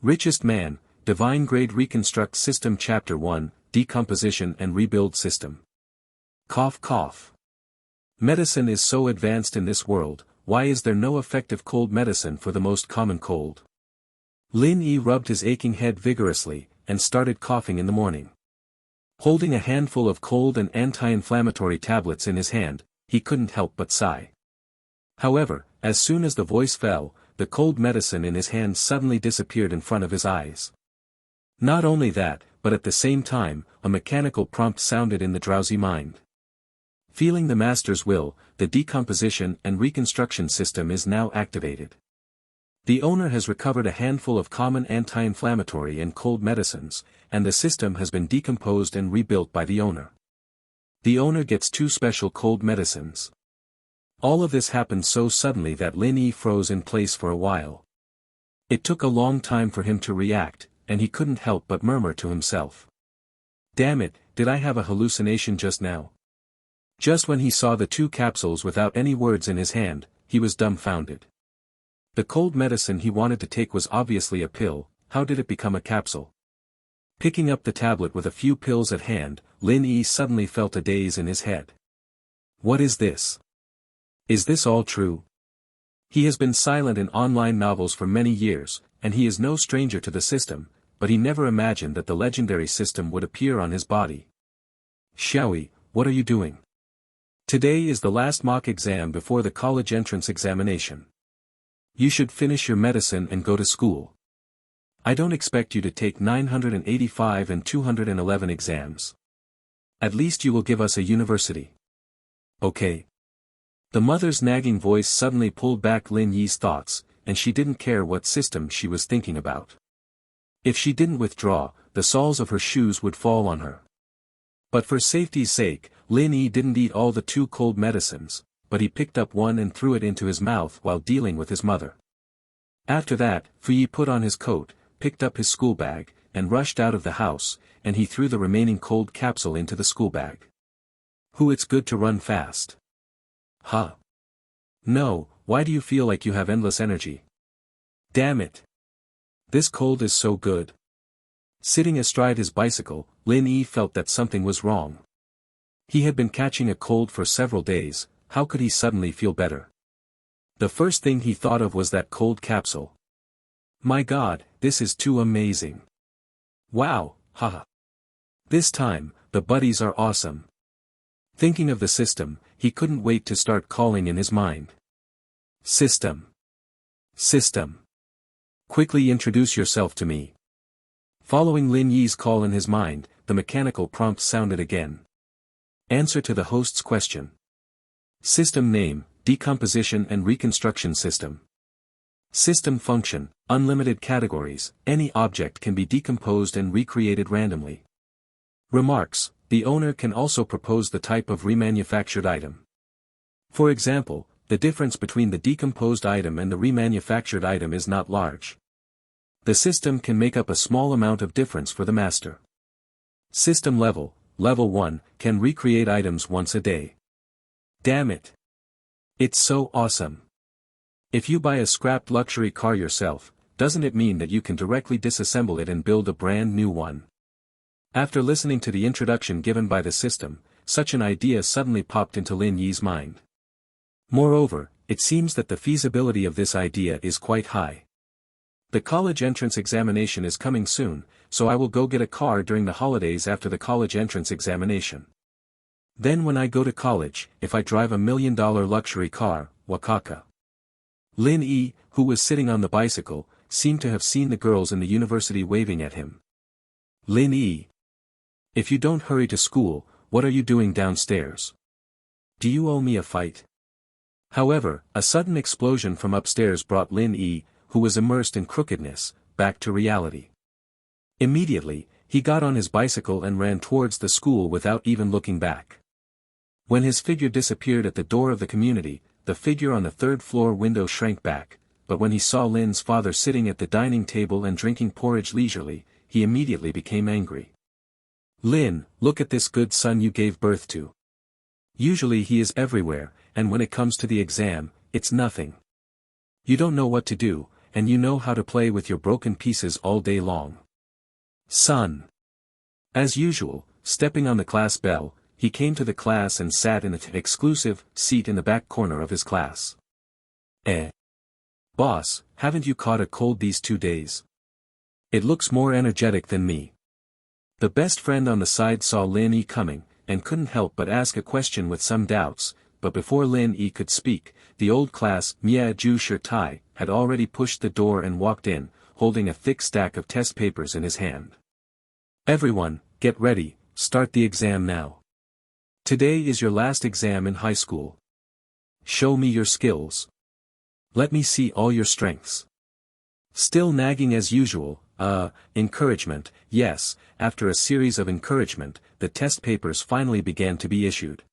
Richest Man, Divine Grade Reconstruct System Chapter 1, Decomposition and Rebuild System. Cough cough. Medicine is so advanced in this world, why is there no effective cold medicine for the most common cold? Lin Yi rubbed his aching head vigorously, and started coughing in the morning. Holding a handful of cold and anti-inflammatory tablets in his hand, he couldn't help but sigh. However, as soon as the voice fell, the cold medicine in his hand suddenly disappeared in front of his eyes. Not only that, but at the same time, a mechanical prompt sounded in the drowsy mind. Feeling the master's will, the decomposition and reconstruction system is now activated. The owner has recovered a handful of common anti-inflammatory and cold medicines, and the system has been decomposed and rebuilt by the owner. The owner gets 2 special cold medicines. All of this happened so suddenly that Lin Yi froze in place for a while. It took a long time for him to react, and he couldn't help but murmur to himself. Damn it, did I have a hallucination just now? Just when he saw the 2 capsules without any words in his hand, he was dumbfounded. The cold medicine he wanted to take was obviously a pill, how did it become a capsule? Picking up the tablet with a few pills at hand, Lin Yi suddenly felt a daze in his head. What is this? Is this all true? He has been silent in online novels for many years, and he is no stranger to the system, but he never imagined that the legendary system would appear on his body. Xiaoyi, what are you doing? Today is the last mock exam before the college entrance examination. You should finish your medicine and go to school. I don't expect you to take 985 and 211 exams. At least you will give us a university. Okay. The mother's nagging voice suddenly pulled back Lin Yi's thoughts, and she didn't care what system she was thinking about. If she didn't withdraw, the soles of her shoes would fall on her. But for safety's sake, Lin Yi didn't eat all the 2 cold medicines, but he picked up one and threw it into his mouth while dealing with his mother. After that, Yi put on his coat, picked up his school bag, and rushed out of the house, and he threw the remaining cold capsule into the school bag. It's good to run fast. Huh? No, why do you feel like you have endless energy? Damn it. This cold is so good. Sitting astride his bicycle, Lin Yi felt that something was wrong. He had been catching a cold for several days, how could he suddenly feel better? The first thing he thought of was that cold capsule. My God, this is too amazing. Wow, haha. This time, the buddies are awesome. Thinking of the system, he couldn't wait to start calling in his mind. System. System. Quickly introduce yourself to me. Following Lin Yi's call in his mind, the mechanical prompt sounded again. Answer to the host's question. System name, Decomposition and Reconstruction System. System function, unlimited categories, any object can be decomposed and recreated randomly. Remarks, the owner can also propose the type of remanufactured item. For example, the difference between the decomposed item and the remanufactured item is not large. The system can make up a small amount of difference for the master. System level, level 1, can recreate items once a day. Damn it. It's so awesome. If you buy a scrapped luxury car yourself, doesn't it mean that you can directly disassemble it and build a brand new one? After listening to the introduction given by the system, such an idea suddenly popped into Lin Yi's mind. Moreover, it seems that the feasibility of this idea is quite high. The college entrance examination is coming soon, so I will go get a car during the holidays after the college entrance examination. Then when I go to college, if I drive $1 million luxury car, wakaka. Lin Yi, who was sitting on the bicycle, seemed to have seen the girls in the university waving at him. Lin Yi. If you don't hurry to school, what are you doing downstairs? Do you owe me a fight? However, a sudden explosion from upstairs brought Lin Yi, who was immersed in crookedness, back to reality. Immediately, he got on his bicycle and ran towards the school without even looking back. When his figure disappeared at the door of the community, the figure on the 3rd floor window shrank back, but when he saw Lin's father sitting at the dining table and drinking porridge leisurely, he immediately became angry. Lin, look at this good son you gave birth to. Usually he is everywhere, and when it comes to the exam, it's nothing. You don't know what to do, and you know how to play with your broken pieces all day long. Son. As usual, stepping on the class bell, he came to the class and sat in an exclusive seat in the back corner of his class. Boss, haven't you caught a cold these 2 days? It looks more energetic than me. The best friend on the side saw Lin Yi coming, and couldn't help but ask a question with some doubts, but before Lin Yi could speak, the old class Mia Ju Shirtai had already pushed the door and walked in, holding a thick stack of test papers in his hand. Everyone, get ready, start the exam now. Today is your last exam in high school. Show me your skills. Let me see all your strengths. Still nagging as usual, encouragement, yes, after a series of encouragement, the test papers finally began to be issued.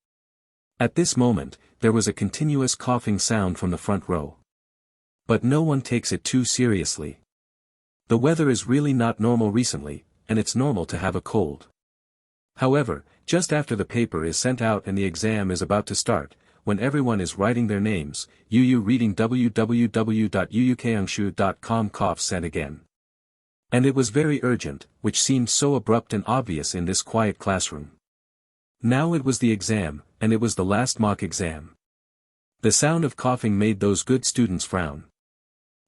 At this moment, there was a continuous coughing sound from the front row. But no one takes it too seriously. The weather is really not normal recently, and it's normal to have a cold. However, just after the paper is sent out and the exam is about to start, when everyone is writing their names, Yu reading www.yuukangshu.com coughs said again. And it was very urgent, which seemed so abrupt and obvious in this quiet classroom. Now it was the exam, and it was the last mock exam. The sound of coughing made those good students frown.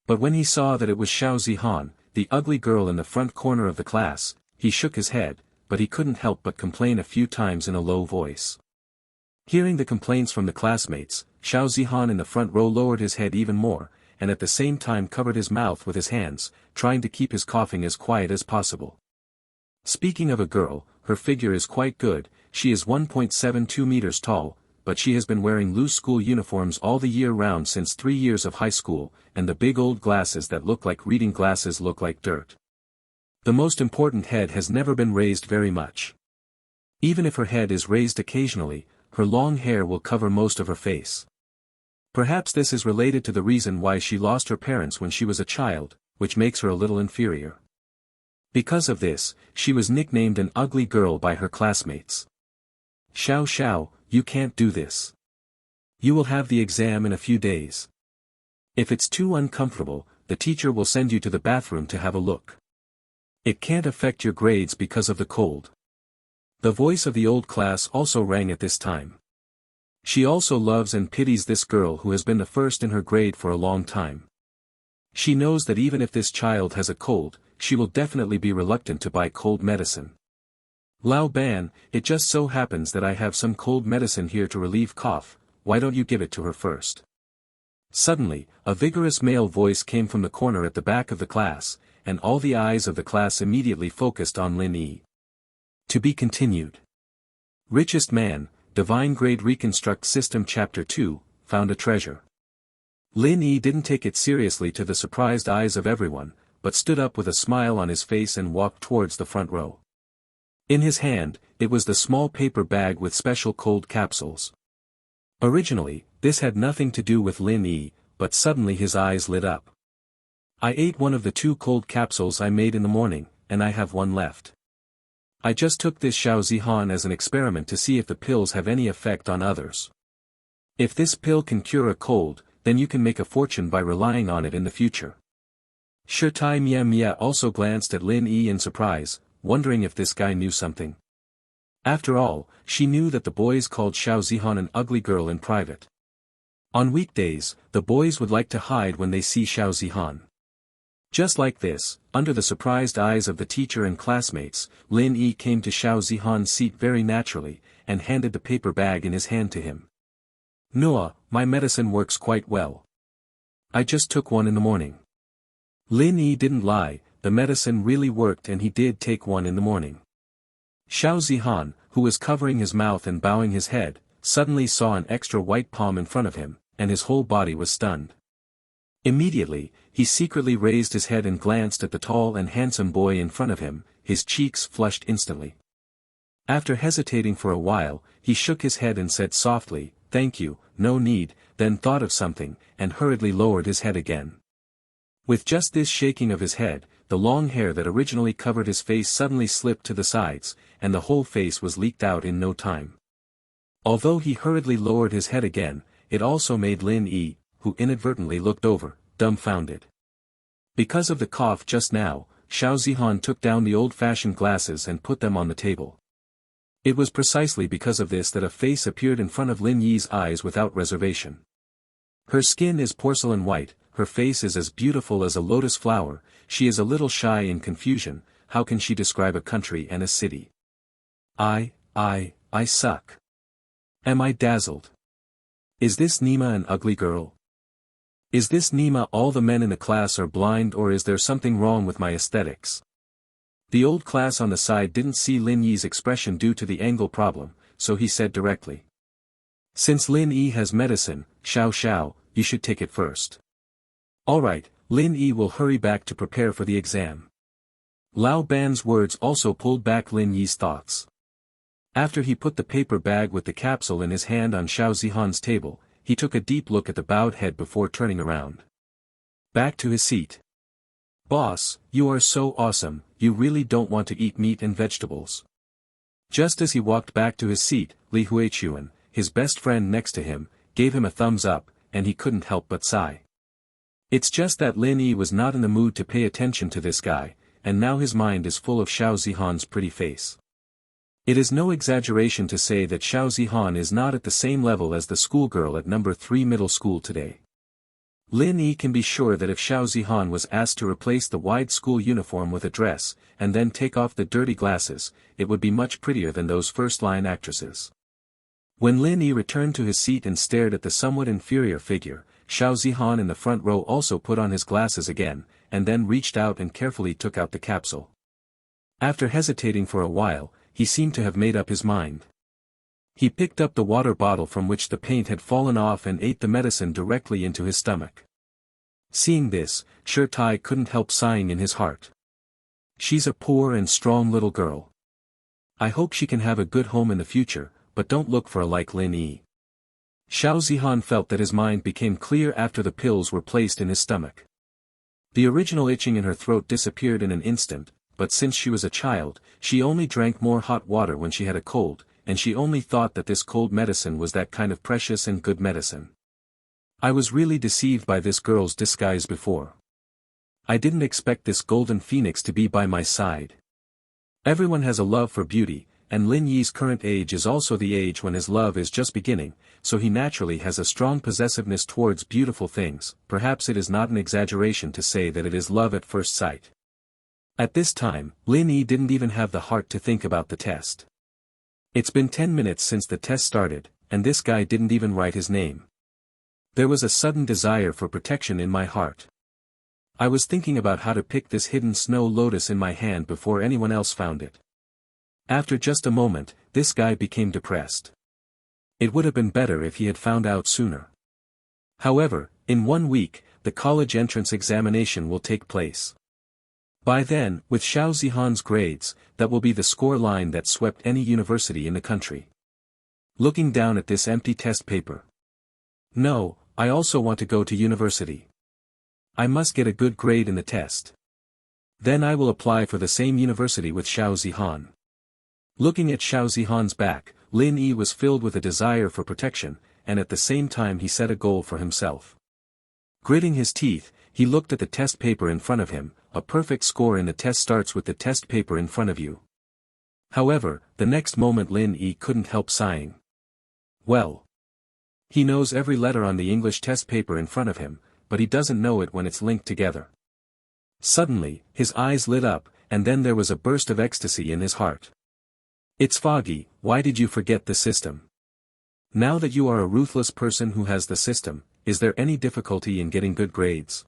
But when he saw that it was Xiao Zihan, the ugly girl in the front corner of the class, he shook his head, but he couldn't help but complain a few times in a low voice. Hearing the complaints from the classmates, Xiao Zihan in the front row lowered his head even more, and at the same time covered his mouth with his hands, trying to keep his coughing as quiet as possible. Speaking of a girl, her figure is quite good, she is 1.72 meters tall, but she has been wearing loose school uniforms all the year round since 3 years of high school, and the big old glasses that look like reading glasses look like dirt. The most important head has never been raised very much. Even if her head is raised occasionally, her long hair will cover most of her face. Perhaps this is related to the reason why she lost her parents when she was a child, which makes her a little inferior. Because of this, she was nicknamed an ugly girl by her classmates. Xiao, you can't do this. You will have the exam in a few days. If it's too uncomfortable, the teacher will send you to the bathroom to have a look. It can't affect your grades because of the cold. The voice of the old class also rang at this time. She also loves and pities this girl who has been the first in her grade for a long time. She knows that even if this child has a cold, she will definitely be reluctant to buy cold medicine. Lao Ban, it just so happens that I have some cold medicine here to relieve cough, why don't you give it to her first? Suddenly, a vigorous male voice came from the corner at the back of the class, and all the eyes of the class immediately focused on Lin Yi. To be continued. Richest man, Divine Grade Reconstruct System Chapter 2, found a treasure. Lin Yi didn't take it seriously to the surprised eyes of everyone, but stood up with a smile on his face and walked towards the front row. In his hand, it was the small paper bag with special cold capsules. Originally, this had nothing to do with Lin Yi, but suddenly his eyes lit up. I ate one of the 2 cold capsules I made in the morning, and I have one left. I just took this Xiao Zihan as an experiment to see if the pills have any effect on others. If this pill can cure a cold, then you can make a fortune by relying on it in the future. Shirtai Mia also glanced at Lin Yi in surprise, wondering if this guy knew something. After all, she knew that the boys called Xiao Zihan an ugly girl in private. On weekdays, the boys would like to hide when they see Xiao Zihan. Just like this, under the surprised eyes of the teacher and classmates, Lin Yi came to Xiao Zihan's seat very naturally, and handed the paper bag in his hand to him. Noah, my medicine works quite well. I just took one in the morning. Lin Yi didn't lie, the medicine really worked and he did take one in the morning. Xiao Zihan, who was covering his mouth and bowing his head, suddenly saw an extra white palm in front of him, and his whole body was stunned. Immediately, he secretly raised his head and glanced at the tall and handsome boy in front of him, his cheeks flushed instantly. After hesitating for a while, he shook his head and said softly, "Thank you, no need," then thought of something, and hurriedly lowered his head again. With just this shaking of his head, the long hair that originally covered his face suddenly slipped to the sides, and the whole face was leaked out in no time. Although he hurriedly lowered his head again, it also made Lin Yi, who inadvertently looked over, dumbfounded. Because of the cough just now, Xiao Zihan took down the old-fashioned glasses and put them on the table. It was precisely because of this that a face appeared in front of Lin Yi's eyes without reservation. Her skin is porcelain white, her face is as beautiful as a lotus flower, she is a little shy in confusion, how can she describe a country and a city? I suck. Am I dazzled? Is this Nima an ugly girl? Is this Nima all the men in the class are blind, or is there something wrong with my aesthetics? The old class on the side didn't see Lin Yi's expression due to the angle problem, so he said directly. Since Lin Yi has medicine, Xiao, you should take it first. Alright, Lin Yi will hurry back to prepare for the exam. Lao Ban's words also pulled back Lin Yi's thoughts. After he put the paper bag with the capsule in his hand on Xiao Zihan's table, he took a deep look at the bowed head before turning around. Back to his seat. Boss, you are so awesome, you really don't want to eat meat and vegetables. Just as he walked back to his seat, Li Huichuan, his best friend next to him, gave him a thumbs up, and he couldn't help but sigh. It's just that Lin Yi was not in the mood to pay attention to this guy, and now his mind is full of Xiao Zihan's pretty face. It is no exaggeration to say that Xiao Zihan is not at the same level as the schoolgirl at number 3 middle school today. Lin Yi can be sure that if Xiao Zihan was asked to replace the wide school uniform with a dress, and then take off the dirty glasses, it would be much prettier than those first-line actresses. When Lin Yi returned to his seat and stared at the somewhat inferior figure, Xiao Zihan in the front row also put on his glasses again, and then reached out and carefully took out the capsule. After hesitating for a while, he seemed to have made up his mind. He picked up the water bottle from which the paint had fallen off and ate the medicine directly into his stomach. Seeing this, Shirtai couldn't help sighing in his heart. She's a poor and strong little girl. I hope she can have a good home in the future, but don't look for a like Lin Yi. Xiao Zihan felt that his mind became clear after the pills were placed in his stomach. The original itching in her throat disappeared in an instant, but since she was a child, she only drank more hot water when she had a cold, and she only thought that this cold medicine was that kind of precious and good medicine. I was really deceived by this girl's disguise before. I didn't expect this golden phoenix to be by my side. Everyone has a love for beauty, and Lin Yi's current age is also the age when his love is just beginning, so he naturally has a strong possessiveness towards beautiful things. Perhaps it is not an exaggeration to say that it is love at first sight. At this time, Lin Yi didn't even have the heart to think about the test. It's been 10 minutes since the test started, and this guy didn't even write his name. There was a sudden desire for protection in my heart. I was thinking about how to pick this hidden snow lotus in my hand before anyone else found it. After just a moment, this guy became depressed. It would have been better if he had found out sooner. However, in 1 week, the college entrance examination will take place. By then, with Xiao Zihan's grades, that will be the score line that swept any university in the country. Looking down at this empty test paper. No, I also want to go to university. I must get a good grade in the test. Then I will apply for the same university with Xiao Zihan. Looking at Xiao Zihan's back, Lin Yi was filled with a desire for protection, and at the same time he set a goal for himself. Gritting his teeth, he looked at the test paper in front of him. A perfect score in the test starts with the test paper in front of you. However, the next moment Lin Yi couldn't help sighing. Well. He knows every letter on the English test paper in front of him, but he doesn't know it when it's linked together. Suddenly, his eyes lit up, and then there was a burst of ecstasy in his heart. It's Foggy, why did you forget the system? Now that you are a ruthless person who has the system, is there any difficulty in getting good grades?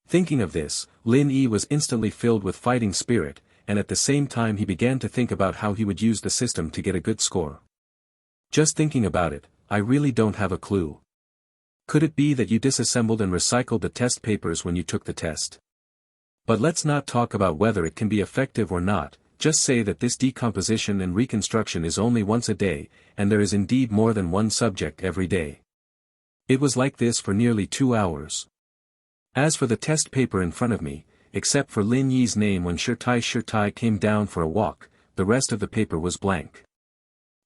Thinking of this, Lin Yi was instantly filled with fighting spirit, and at the same time he began to think about how he would use the system to get a good score. Just thinking about it, I really don't have a clue. Could it be that you disassembled and recycled the test papers when you took the test? But let's not talk about whether it can be effective or not, just say that this decomposition and reconstruction is only once a day, and there is indeed more than one subject every day. It was like this for nearly 2 hours. As for the test paper in front of me, except for Lin Yi's name when Shirtai came down for a walk, the rest of the paper was blank.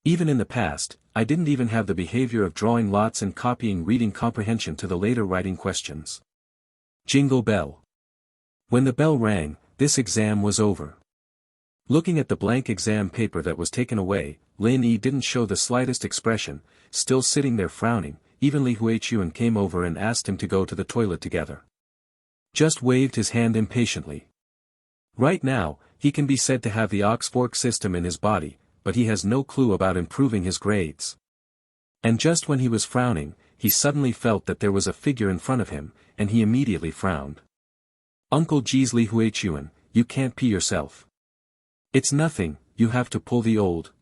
Even in the past, I didn't even have the behavior of drawing lots and copying reading comprehension to the later writing questions. Jingle bell. When the bell rang, this exam was over. Looking at the blank exam paper that was taken away, Lin Yi didn't show the slightest expression, still sitting there frowning. Even Li Huichuan came over and asked him to go to the toilet together. Just waved his hand impatiently. Right now, he can be said to have the ox-fork system in his body, but he has no clue about improving his grades. And just when he was frowning, he suddenly felt that there was a figure in front of him, and he immediately frowned. Uncle Geez Li Huichuan, you can't pee yourself. It's nothing, you have to pull the old,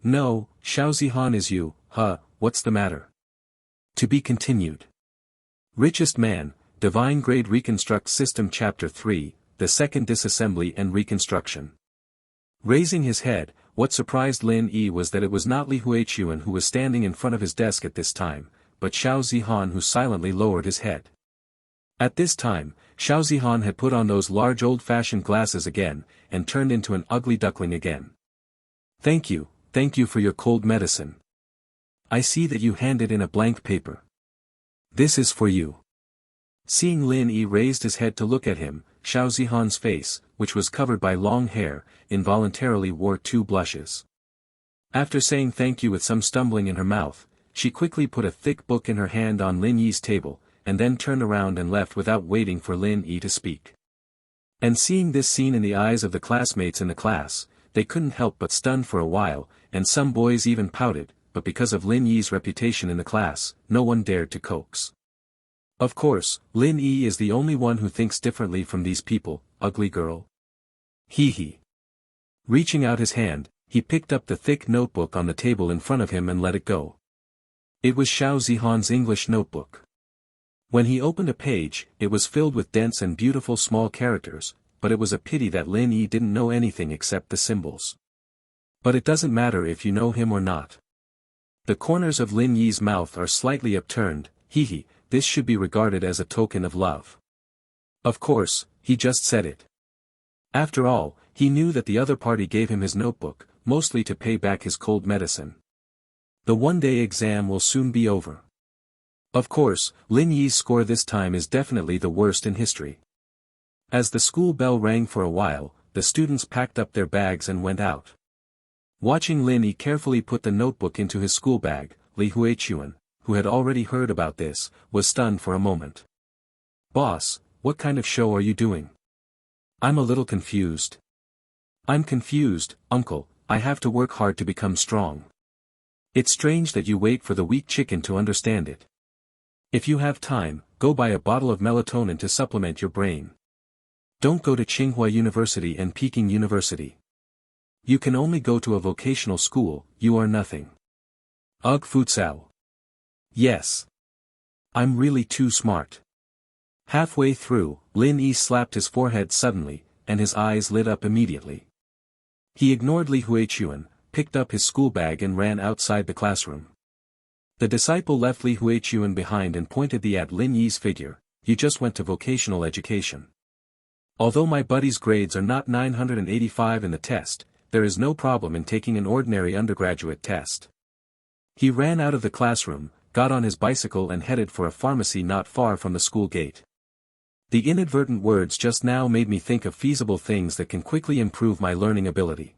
No, Xiao Zihan is you, what's the matter? To be continued. Richest Man, Divine Grade Reconstruct System Chapter 3, The Second Disassembly and Reconstruction. Raising his head, what surprised Lin Yi was that it was not Li Huichuan who was standing in front of his desk at this time, but Xiao Zihan who silently lowered his head. At this time, Xiao Zihan had put on those large old-fashioned glasses again, and turned into an ugly duckling again. Thank you for your cold medicine. I see that you handed in a blank paper. This is for you. Seeing Lin Yi raised his head to look at him, Xiao Zihan's face, which was covered by long hair, involuntarily wore two blushes. After saying thank you with some stumbling in her mouth, she quickly put a thick book in her hand on Lin Yi's table, and then turned around and left without waiting for Lin Yi to speak. And seeing this scene in the eyes of the classmates in the class, they couldn't help but stun for a while, and some boys even pouted, but because of Lin Yi's reputation in the class, no one dared to coax. Of course, Lin Yi is the only one who thinks differently from these people, ugly girl. Hee. Reaching out his hand, he picked up the thick notebook on the table in front of him and let it go. It was Xiao Zihan's English notebook. When he opened a page, it was filled with dense and beautiful small characters, but it was a pity that Lin Yi didn't know anything except the symbols. But it doesn't matter if you know him or not. The corners of Lin Yi's mouth are slightly upturned, this should be regarded as a token of love. Of course, he just said it. After all, he knew that the other party gave him his notebook, mostly to pay back his cold medicine. The one-day exam will soon be over. Of course, Lin Yi's score this time is definitely the worst in history. As the school bell rang for a while, the students packed up their bags and went out. Watching Lin Yi carefully put the notebook into his school bag, Li Huichuan, who had already heard about this, was stunned for a moment. Boss, what kind of show are you doing? I'm a little confused. I'm confused, uncle, I have to work hard to become strong. It's strange that you wait for the weak chicken to understand it. If you have time, go buy a bottle of melatonin to supplement your brain. Don't go to Tsinghua University and Peking University. You can only go to a vocational school, you are nothing. Ugh, futsal. Yes. I'm really too smart. Halfway through, Lin Yi slapped his forehead suddenly, and his eyes lit up immediately. He ignored Li Huichuan, picked up his school bag and ran outside the classroom. The disciple left Li Huichuan behind and pointed at Lin Yi's figure. You just went to vocational education. Although my buddy's grades are not 985 in the test, there is no problem in taking an ordinary undergraduate test. He ran out of the classroom, got on his bicycle and headed for a pharmacy not far from the school gate. The inadvertent words just now made me think of feasible things that can quickly improve my learning ability.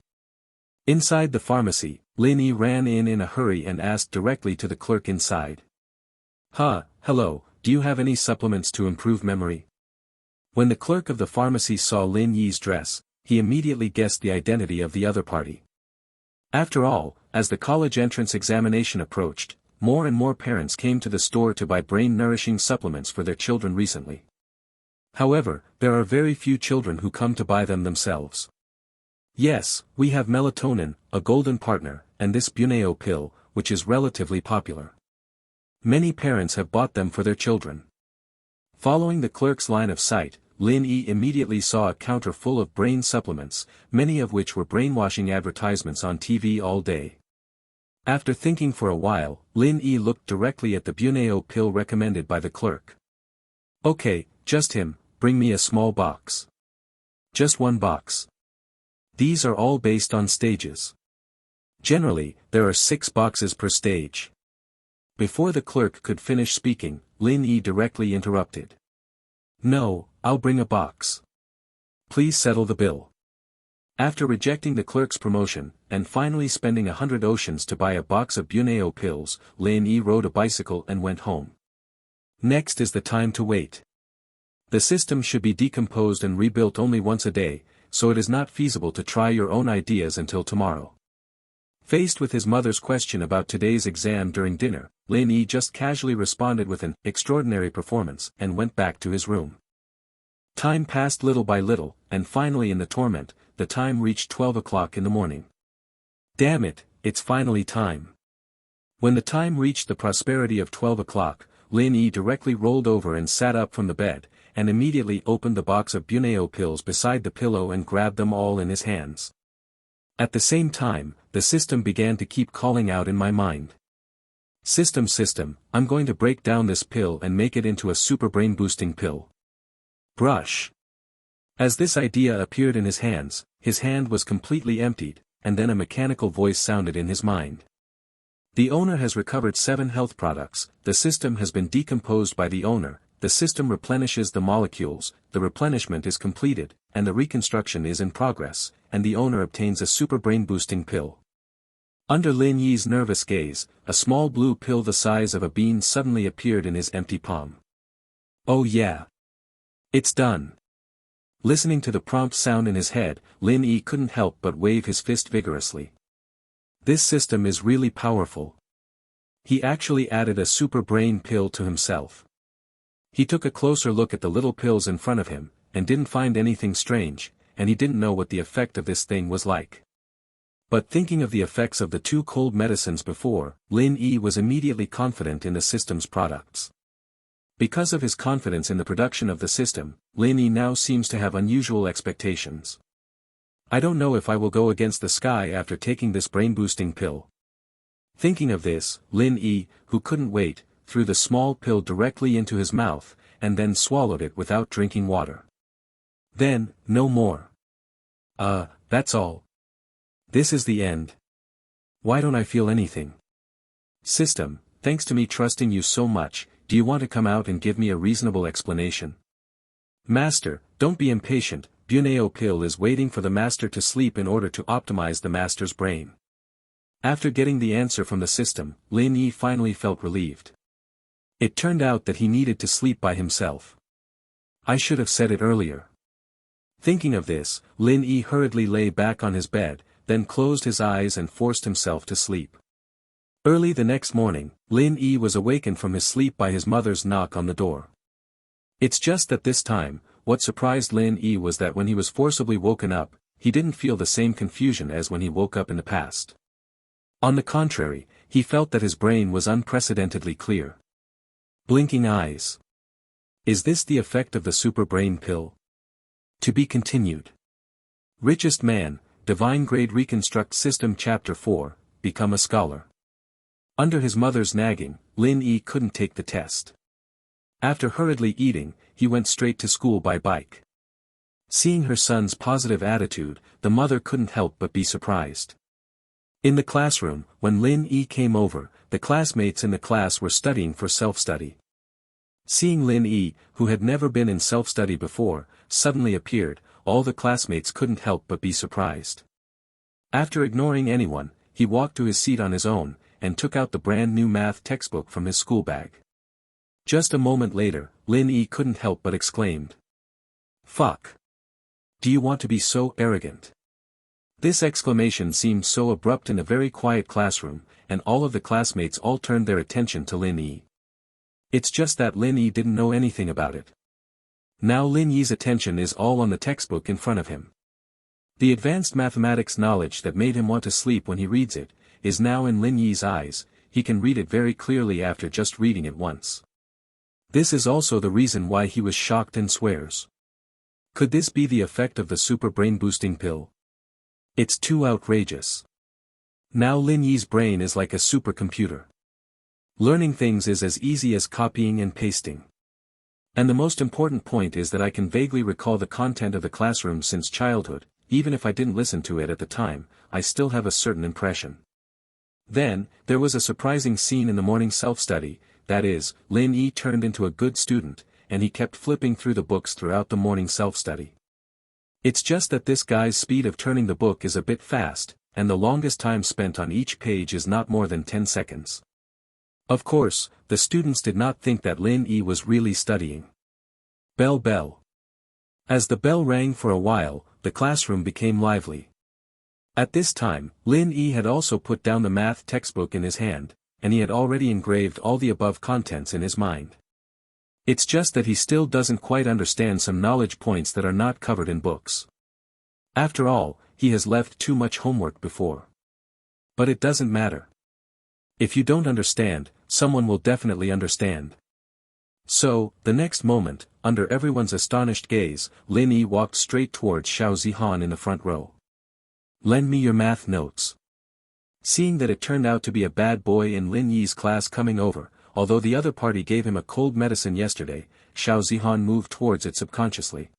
Inside the pharmacy, Lin Yi ran in a hurry and asked directly to the clerk inside. Hello, do you have any supplements to improve memory? When the clerk of the pharmacy saw Lin Yi's dress, he immediately guessed the identity of the other party. After all, as the college entrance examination approached, more and more parents came to the store to buy brain-nourishing supplements for their children recently. However, there are very few children who come to buy them themselves. Yes, we have melatonin, a golden partner, and this Buneo pill, which is relatively popular. Many parents have bought them for their children. Following the clerk's line of sight, Lin Yi immediately saw a counter full of brain supplements, many of which were brainwashing advertisements on TV all day. After thinking for a while, Lin Yi looked directly at the Buneo pill recommended by the clerk. Okay, just him, bring me a small box. Just one box. These are all based on stages. Generally, there are 6 boxes per stage. Before the clerk could finish speaking, Lin Yi directly interrupted. No, I'll bring a box. Please settle the bill. After rejecting the clerk's promotion, and finally spending 100 oceans to buy a box of Buneo pills, Lin Yi rode a bicycle and went home. Next is the time to wait. The system should be decomposed and rebuilt only once a day, so it is not feasible to try your own ideas until tomorrow. Faced with his mother's question about today's exam during dinner, Lin Yi just casually responded with an extraordinary performance and went back to his room. Time passed little by little, and finally in the torment, the time reached 12 o'clock in the morning. Damn it, it's finally time. When the time reached the prosperity of 12 o'clock, Lin Yi directly rolled over and sat up from the bed, and immediately opened the box of Buneo pills beside the pillow and grabbed them all in his hands. At the same time, the system began to keep calling out in my mind. System, I'm going to break down this pill and make it into a super brain boosting pill. Brush. As this idea appeared in his hand was completely emptied, and then a mechanical voice sounded in his mind. The owner has recovered 7 health products, the system has been decomposed by the owner, the system replenishes the molecules, the replenishment is completed, and the reconstruction is in progress, and the owner obtains a super brain boosting pill. Under Lin Yi's nervous gaze, a small blue pill the size of a bean suddenly appeared in his empty palm. Oh yeah. It's done. Listening to the prompt sound in his head, Lin Yi couldn't help but wave his fist vigorously. This system is really powerful. He actually added a super brain pill to himself. He took a closer look at the little pills in front of him, and didn't find anything strange, and he didn't know what the effect of this thing was like. But thinking of the effects of the 2 cold medicines before, Lin Yi was immediately confident in the system's products. Because of his confidence in the production of the system, Lin Yi now seems to have unusual expectations. I don't know if I will go against the sky after taking this brain-boosting pill. Thinking of this, Lin Yi, who couldn't wait, threw the small pill directly into his mouth, and then swallowed it without drinking water. Then, no more. That's all. This is the end. Why don't I feel anything? System, thanks to me trusting you so much, do you want to come out and give me a reasonable explanation? Master, don't be impatient, Buneo pill is waiting for the master to sleep in order to optimize the master's brain. After getting the answer from the system, Lin Yi finally felt relieved. It turned out that he needed to sleep by himself. I should have said it earlier. Thinking of this, Lin Yi hurriedly lay back on his bed, then closed his eyes and forced himself to sleep. Early the next morning, Lin Yi was awakened from his sleep by his mother's knock on the door. It's just that this time, what surprised Lin Yi was that when he was forcibly woken up, he didn't feel the same confusion as when he woke up in the past. On the contrary, he felt that his brain was unprecedentedly clear. Blinking eyes. Is this the effect of the super brain pill? To be continued. Richest man, Divine Grade Reconstruct System Chapter 4, Become a Scholar. Under his mother's nagging, Lin Yi couldn't take the test. After hurriedly eating, he went straight to school by bike. Seeing her son's positive attitude, the mother couldn't help but be surprised. In the classroom, when Lin Yi came over, the classmates in the class were studying for self-study. Seeing Lin Yi, who had never been in self-study before, suddenly appeared, all the classmates couldn't help but be surprised. After ignoring anyone, he walked to his seat on his own, and took out the brand new math textbook from his school bag. Just a moment later, Lin Yi couldn't help but exclaimed. Fuck. Do you want to be so arrogant? This exclamation seemed so abrupt in a very quiet classroom, and all of the classmates all turned their attention to Lin Yi. It's just that Lin Yi didn't know anything about it. Now Lin Yi's attention is all on the textbook in front of him. The advanced mathematics knowledge that made him want to sleep when he reads it, is now in Lin Yi's eyes, he can read it very clearly after just reading it once. This is also the reason why he was shocked and swears. Could this be the effect of the super brain boosting pill? It's too outrageous. Now Lin Yi's brain is like a supercomputer. Learning things is as easy as copying and pasting. And the most important point is that I can vaguely recall the content of the classroom since childhood, even if I didn't listen to it at the time, I still have a certain impression. Then, there was a surprising scene in the morning self-study, that is, Lin Yi turned into a good student, and he kept flipping through the books throughout the morning self-study. It's just that this guy's speed of turning the book is a bit fast, and the longest time spent on each page is not more than 10 seconds. Of course, the students did not think that Lin Yi was really studying. Bell bell. As the bell rang for a while, the classroom became lively. At this time, Lin Yi had also put down the math textbook in his hand, and he had already engraved all the above contents in his mind. It's just that he still doesn't quite understand some knowledge points that are not covered in books. After all, he has left too much homework before. But it doesn't matter. If you don't understand, someone will definitely understand. So, the next moment, under everyone's astonished gaze, Lin Yi walked straight towards Xiao Zihan in the front row. "Lend me your math notes." Seeing that it turned out to be a bad boy in Lin Yi's class coming over, although the other party gave him a cold medicine yesterday, Xiao Zihan moved towards it subconsciously.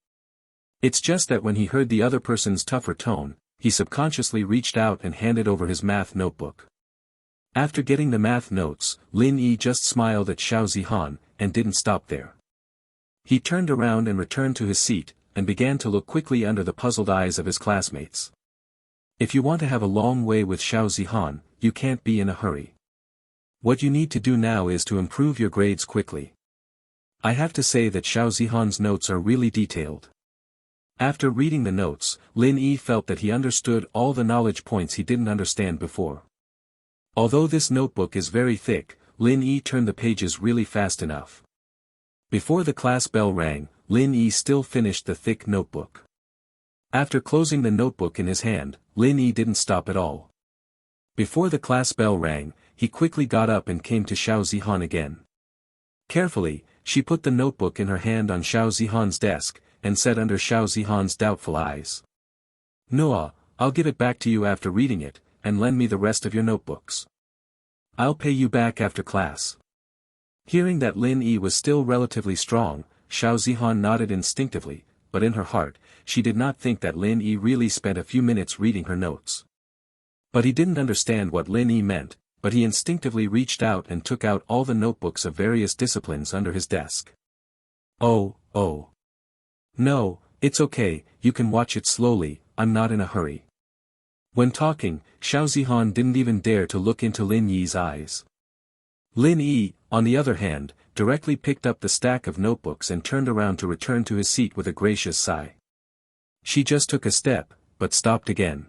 It's just that when he heard the other person's tougher tone, he subconsciously reached out and handed over his math notebook. After getting the math notes, Lin Yi just smiled at Xiao Zihan, and didn't stop there. He turned around and returned to his seat, and began to look quickly under the puzzled eyes of his classmates. If you want to have a long way with Xiao Zihan, you can't be in a hurry. What you need to do now is to improve your grades quickly. I have to say that Xiao Zihan's notes are really detailed. After reading the notes, Lin Yi felt that he understood all the knowledge points he didn't understand before. Although this notebook is very thick, Lin Yi turned the pages really fast enough. Before the class bell rang, Lin Yi still finished the thick notebook. After closing the notebook in his hand, Lin Yi didn't stop at all. Before the class bell rang, he quickly got up and came to Xiao Zihan again. Carefully, she put the notebook in her hand on Xiao Zihan's desk, and said under Xiao Zihan's doubtful eyes, "Noah, I'll give it back to you after reading it, and lend me the rest of your notebooks. I'll pay you back after class." Hearing that Lin Yi was still relatively strong, Xiao Zihan nodded instinctively, but in her heart, she did not think that Lin Yi really spent a few minutes reading her notes. But he didn't understand what Lin Yi meant, but he instinctively reached out and took out all the notebooks of various disciplines under his desk. Oh. No, it's okay, you can watch it slowly, I'm not in a hurry." When talking, Xiao Zihan didn't even dare to look into Lin Yi's eyes. Lin Yi, on the other hand, directly picked up the stack of notebooks and turned around to return to his seat with a gracious sigh. She just took a step, but stopped again.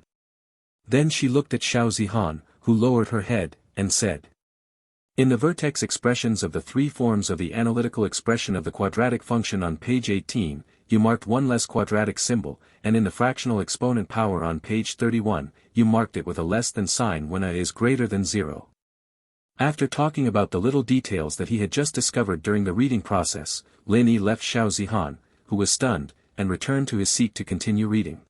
Then she looked at Xiao Zihan, who lowered her head, and said, "In the vertex expressions of the three forms of the analytical expression of the quadratic function on page 18, you marked one less quadratic symbol, and in the fractional exponent power on page 31, you marked it with a less than sign when a is greater than 0. After talking about the little details that he had just discovered during the reading process, Lin Yi left Xiao Zihan, who was stunned, and returned to his seat to continue reading.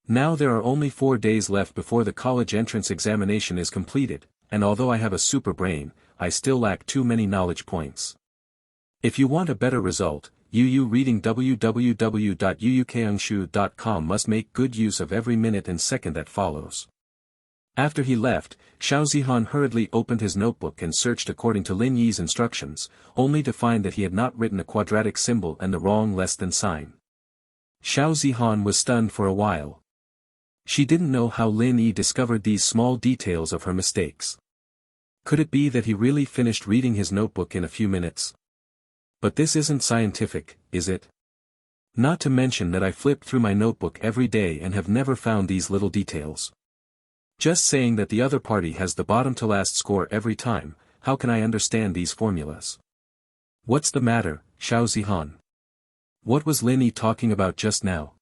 Now there are only 4 days left before the college entrance examination is completed, and although I have a super brain, I still lack too many knowledge points. If you want a better result, UU reading www.uukangshu.com must make good use of every minute and second that follows." After he left, Xiao Zihan hurriedly opened his notebook and searched according to Lin Yi's instructions, only to find that he had not written a quadratic symbol and the wrong less than sign. Xiao Zihan was stunned for a while. She didn't know how Lin Yi discovered these small details of her mistakes. Could it be that he really finished reading his notebook in a few minutes? But this isn't scientific, is it? Not to mention that I flip through my notebook every day and have never found these little details. Just saying that the other party has the bottom to last score every time, how can I understand these formulas? What's the matter, Xiao Zihan? What was Lin Yi talking about just now?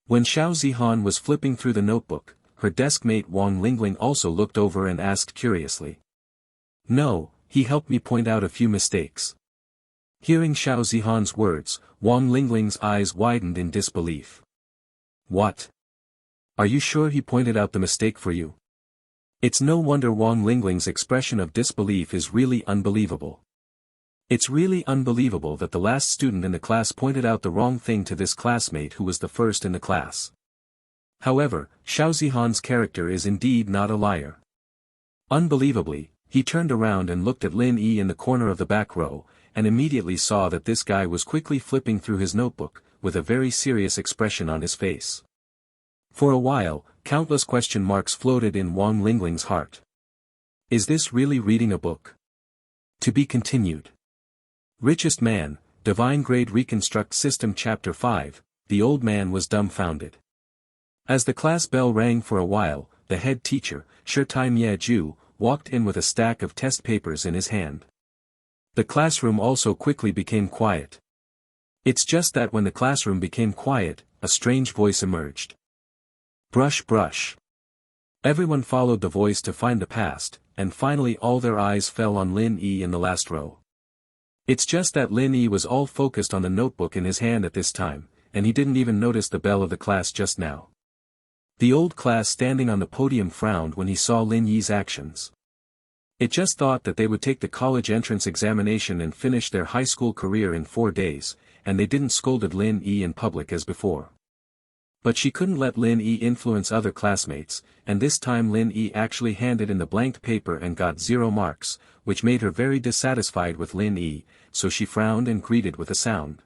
When Xiao Zihan was flipping through the notebook, her desk mate Wang Lingling also looked over and asked curiously. "No, he helped me point out a few mistakes." Hearing Xiao Zihan's words, Wang Lingling's eyes widened in disbelief. "What? Are you sure he pointed out the mistake for you?" It's no wonder Wang Lingling's expression of disbelief is really unbelievable. It's really unbelievable that the last student in the class pointed out the wrong thing to this classmate who was the first in the class. However, Xiao Zihan's character is indeed not a liar. Unbelievably, he turned around and looked at Lin Yi in the corner of the back row, and immediately saw that this guy was quickly flipping through his notebook, with a very serious expression on his face. For a while, countless question marks floated in Wang Lingling's heart. Is this really reading a book? To be continued. Richest Man, Divine Grade Reconstruct System Chapter 5, The old man was dumbfounded. As the class bell rang for a while, the head teacher, Shitai Miaju, walked in with a stack of test papers in his hand. The classroom also quickly became quiet. It's just that when the classroom became quiet, a strange voice emerged. Brush brush. Everyone followed the voice to find the past, and finally all their eyes fell on Lin Yi in the last row. It's just that Lin Yi was all focused on the notebook in his hand at this time, and he didn't even notice the bell of the class just now. The old class standing on the podium frowned when he saw Lin Yi's actions. It just thought that they would take the college entrance examination and finish their high school career in 4 days, and they didn't scolded Lin Yi in public as before. But she couldn't let Lin Yi influence other classmates, and this time Lin Yi actually handed in the blank paper and got 0 marks, which made her very dissatisfied with Lin Yi, so she frowned and greeted with a sound.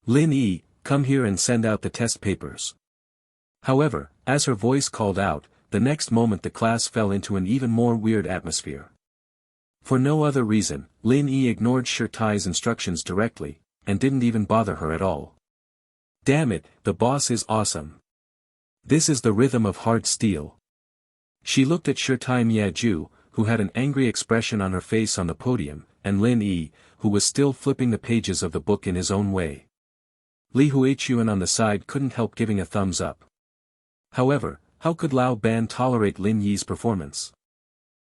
Lin Yi, come here and send out the test papers. However, as her voice called out, the next moment the class fell into an even more weird atmosphere. For no other reason, Lin Yi ignored Shirtai's instructions directly, and didn't even bother her at all. Damn it, the boss is awesome. This is the rhythm of hard steel. She looked at Shirtai Miaju, who had an angry expression on her face on the podium, and Lin Yi, who was still flipping the pages of the book in his own way. Li Huichuan on the side couldn't help giving a thumbs up. However, how could Lao Ban tolerate Lin Yi's performance?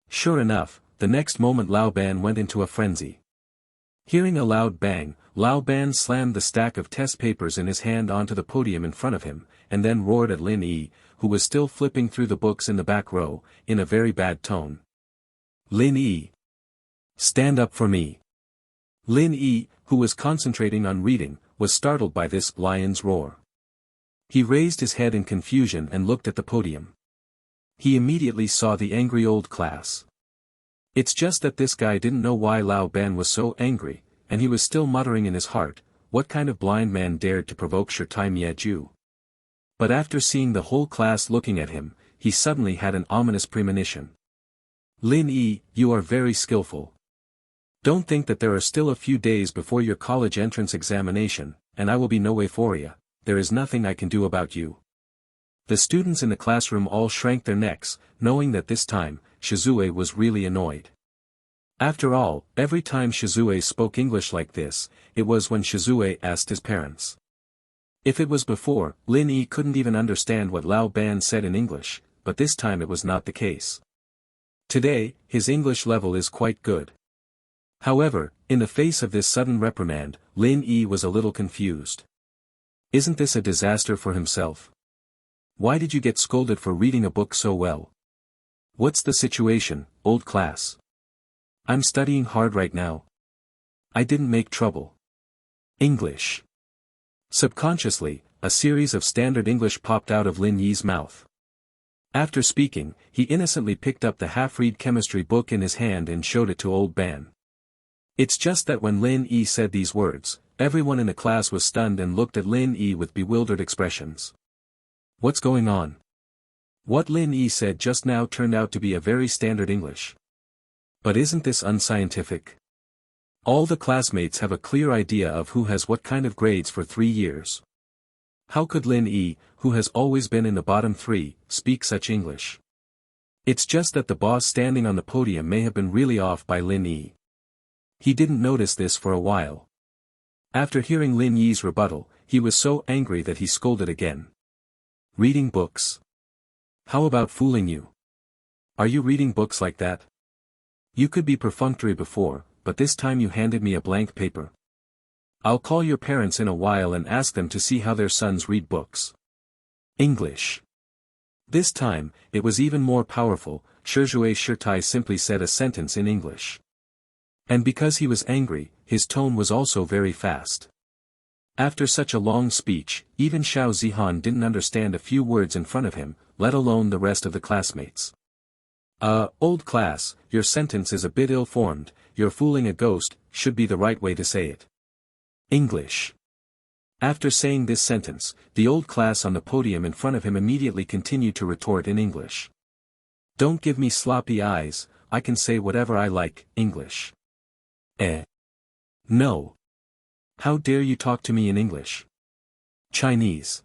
Sure enough, the next moment Lao Ban went into a frenzy. Hearing a loud bang, Lao Ban slammed the stack of test papers in his hand onto the podium in front of him, and then roared at Lin Yi, who was still flipping through the books in the back row, in a very bad tone. Lin Yi! Stand up for me! Lin Yi, who was concentrating on reading, was startled by this lion's roar. He raised his head in confusion and looked at the podium. He immediately saw the angry old class. It's just that this guy didn't know why Lao Ban was so angry, and he was still muttering in his heart, what kind of blind man dared to provoke Shirtai Miaju? But after seeing the whole class looking at him, he suddenly had an ominous premonition. Lin Yi, you are very skillful. Don't think that there are still a few days before your college entrance examination, and I will be no euphoria. There is nothing I can do about you. The students in the classroom all shrank their necks, knowing that this time, Shizue was really annoyed. After all, every time Shizue spoke English like this, it was when Shizue asked his parents. If it was before, Lin Yi couldn't even understand what Lao Ban said in English, but this time it was not the case. Today, his English level is quite good. However, in the face of this sudden reprimand, Lin Yi was a little confused. Isn't this a disaster for himself? Why did you get scolded for reading a book so well? What's the situation, old class? I'm studying hard right now. I didn't make trouble. English. Subconsciously, a series of standard English popped out of Lin Yi's mouth. After speaking, he innocently picked up the half-read chemistry book in his hand and showed it to old Ban. It's just that when Lin Yi said these words, everyone in the class was stunned and looked at Lin Yi with bewildered expressions. What's going on? What Lin Yi said just now turned out to be a very standard English. But isn't this unscientific? All the classmates have a clear idea of who has what kind of grades for 3 years. How could Lin Yi, who has always been in the bottom 3, speak such English? It's just that the boss standing on the podium may have been really off by Lin Yi. He didn't notice this for a while. After hearing Lin Yi's rebuttal, he was so angry that he scolded again. Reading books? How about fooling you? Are you reading books like that? You could be perfunctory before, but this time you handed me a blank paper. I'll call your parents in a while and ask them to see how their sons read books. English. This time, it was even more powerful. Shizue Shirtai simply said a sentence in English. And because he was angry, his tone was also very fast. After such a long speech, even Xiao Zihan didn't understand a few words in front of him, let alone the rest of the classmates. Old class, your sentence is a bit ill-formed, you're fooling a ghost, should be the right way to say it. English. After saying this sentence, the old class on the podium in front of him immediately continued to retort in English. Don't give me sloppy eyes, I can say whatever I like, English. No. How dare you talk to me in English? Chinese.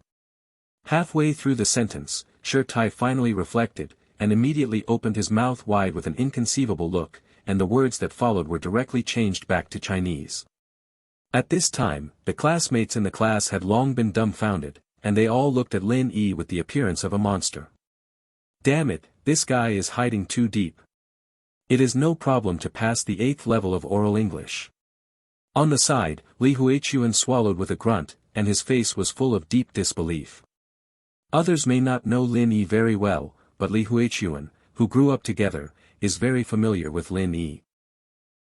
Halfway through the sentence, Shirtai finally reflected, and immediately opened his mouth wide with an inconceivable look, and the words that followed were directly changed back to Chinese. At this time, the classmates in the class had long been dumbfounded, and they all looked at Lin Yi with the appearance of a monster. Damn it, this guy is hiding too deep. It is no problem to pass the 8th level of oral English. On the side, Li Huichuan swallowed with a grunt, and his face was full of deep disbelief. Others may not know Lin Yi very well, but Li Huichuan, who grew up together, is very familiar with Lin Yi.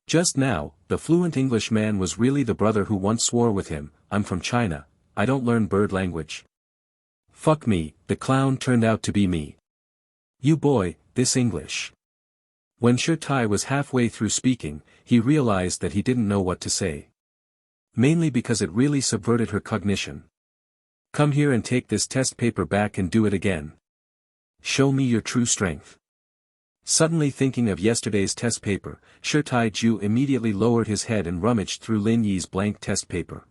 Just now, the fluent Englishman was really the brother who once swore with him, I'm from China, I don't learn bird language. Fuck me, the clown turned out to be me. You boy, this English. When Shirtai was halfway through speaking, he realized that he didn't know what to say. Mainly because it really subverted her cognition. Come here and take this test paper back and do it again. Show me your true strength. Suddenly thinking of yesterday's test paper, Shirtai Ju immediately lowered his head and rummaged through Lin Yi's blank test paper.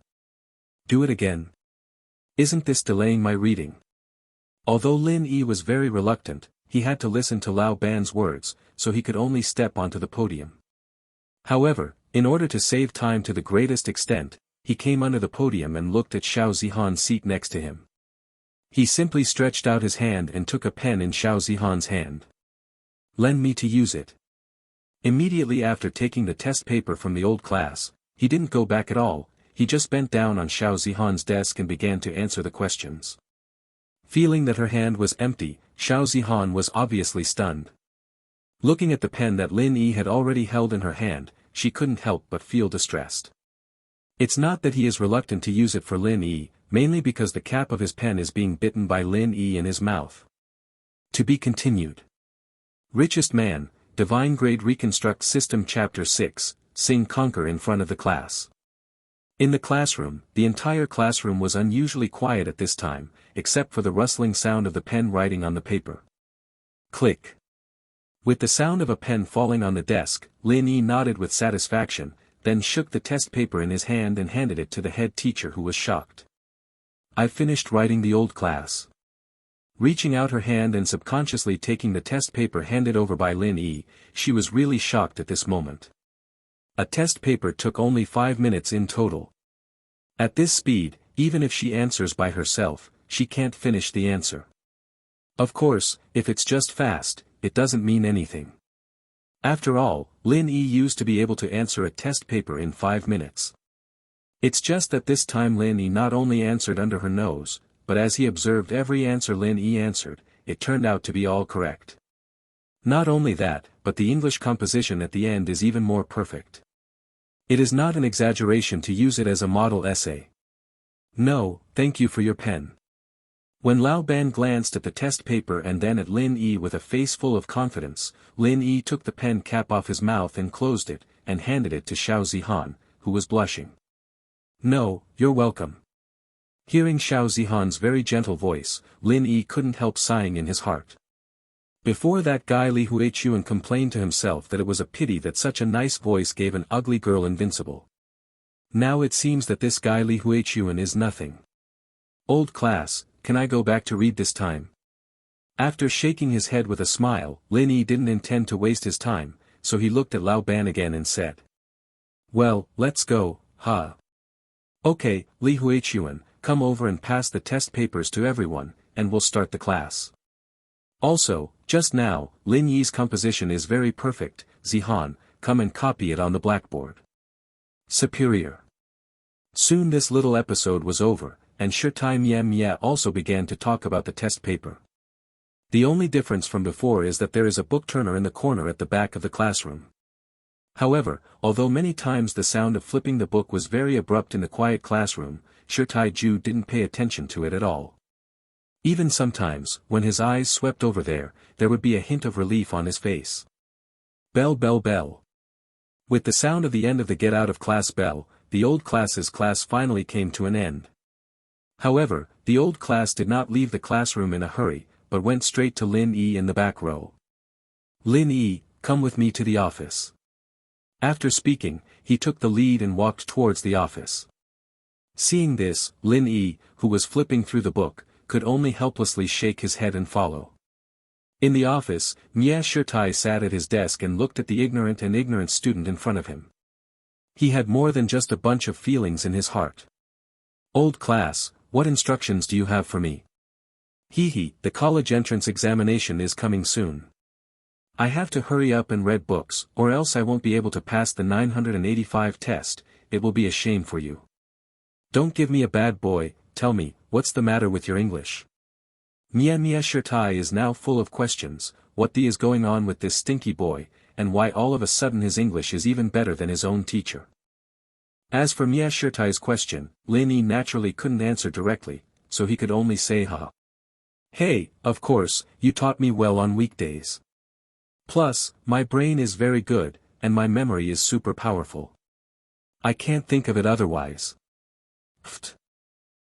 Do it again. Isn't this delaying my reading? Although Lin Yi was very reluctant, he had to listen to Lao Ban's words, so he could only step onto the podium. However, in order to save time to the greatest extent, he came under the podium and looked at Xiao Zihan's seat next to him. He simply stretched out his hand and took a pen in Xiao Zihan's hand. Lend me to use it. Immediately after taking the test paper from the old class, he didn't go back at all, he just bent down on Xiao Zihan's desk and began to answer the questions. Feeling that her hand was empty, Xiao Zihan was obviously stunned. Looking at the pen that Lin Yi had already held in her hand, she couldn't help but feel distressed. It's not that he is reluctant to use it for Lin Yi, mainly because the cap of his pen is being bitten by Lin Yi in his mouth. To be continued. Richest Man, Divine Grade Reconstruct System Chapter 6, Sing Conquer in front of the class. In the classroom, the entire classroom was unusually quiet at this time, except for the rustling sound of the pen writing on the paper. Click. With the sound of a pen falling on the desk, Lin Yi nodded with satisfaction, then shook the test paper in his hand and handed it to the head teacher, who was shocked. I've finished writing the old class. Reaching out her hand and subconsciously taking the test paper handed over by Lin Yi, she was really shocked at this moment. A test paper took only 5 minutes in total. At this speed, even if she answers by herself, she can't finish the answer. Of course, if it's just fast, it doesn't mean anything. After all, Lin Yi used to be able to answer a test paper in 5 minutes. It's just that this time Lin Yi not only answered under her nose, but as he observed every answer Lin Yi answered, it turned out to be all correct. Not only that, but the English composition at the end is even more perfect. It is not an exaggeration to use it as a model essay. No, thank you for your pen. When Lao Ban glanced at the test paper and then at Lin Yi with a face full of confidence, Lin Yi took the pen cap off his mouth and closed it, and handed it to Xiao Zihan, who was blushing. No, you're welcome. Hearing Xiao Zihan's very gentle voice, Lin Yi couldn't help sighing in his heart. Before that guy Li Huichuan complained to himself that it was a pity that such a nice voice gave an ugly girl invincible. Now it seems that this guy Li Huichuan is nothing. Old class, can I go back to read this time? After shaking his head with a smile, Lin Yi didn't intend to waste his time, so he looked at Lao Ban again and said. Well, let's go, huh? Okay, Li Huichuan, come over and pass the test papers to everyone, and we'll start the class. Also, just now, Lin Yi's composition is very perfect, Zihan, come and copy it on the blackboard. Superior. Soon this little episode was over, and Shirtai Mia also began to talk about the test paper. The only difference from before is that there is a book turner in the corner at the back of the classroom. However, although many times the sound of flipping the book was very abrupt in the quiet classroom, Shirtai Ju didn't pay attention to it at all. Even sometimes, when his eyes swept over there would be a hint of relief on his face. Bell bell bell. With the sound of the end of the get out of class bell, the old class's class finally came to an end. However, the old class did not leave the classroom in a hurry, but went straight to Lin Yi in the back row. "Lin Yi, come with me to the office." After speaking, he took the lead and walked towards the office. Seeing this, Lin Yi, who was flipping through the book, could only helplessly shake his head and follow. In the office, Mie Shirtai sat at his desk and looked at the ignorant student in front of him. He had more than just a bunch of feelings in his heart. "Old class, what instructions do you have for me?" "Hee, the college entrance examination is coming soon. I have to hurry up and read books, or else I won't be able to pass the 985 test, it will be a shame for you. Don't give me a bad boy, tell me, what's the matter with your English?" Mie Shirtai is now full of questions, what is going on with this stinky boy, and why all of a sudden his English is even better than his own teacher. As for Mie Shirtai's question, Lin Yi naturally couldn't answer directly, so he could only say ha. "Hey, of course, you taught me well on weekdays. Plus, my brain is very good, and my memory is super powerful. I can't think of it otherwise." Pfft.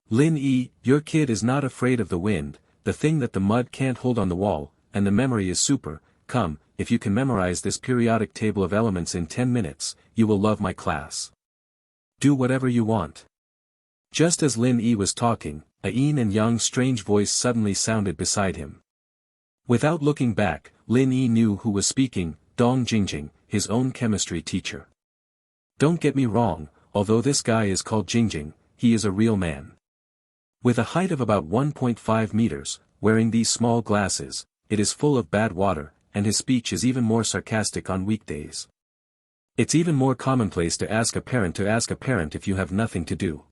"Lin Yi, your kid is not afraid of the wind, the thing that the mud can't hold on the wall, and the memory is super. Come, if you can memorize this periodic table of elements in 10 minutes, you will love my class. Do whatever you want." Just as Lin Yi was talking, a yin and yang strange voice suddenly sounded beside him. Without looking back, Lin Yi knew who was speaking, Dong Jingjing, his own chemistry teacher. Don't get me wrong, although this guy is called Jingjing, he is a real man. With a height of about 1.5 meters, wearing these small glasses, it is full of bad water, and his speech is even more sarcastic on weekdays. It's even more commonplace to ask a parent if you have nothing to do.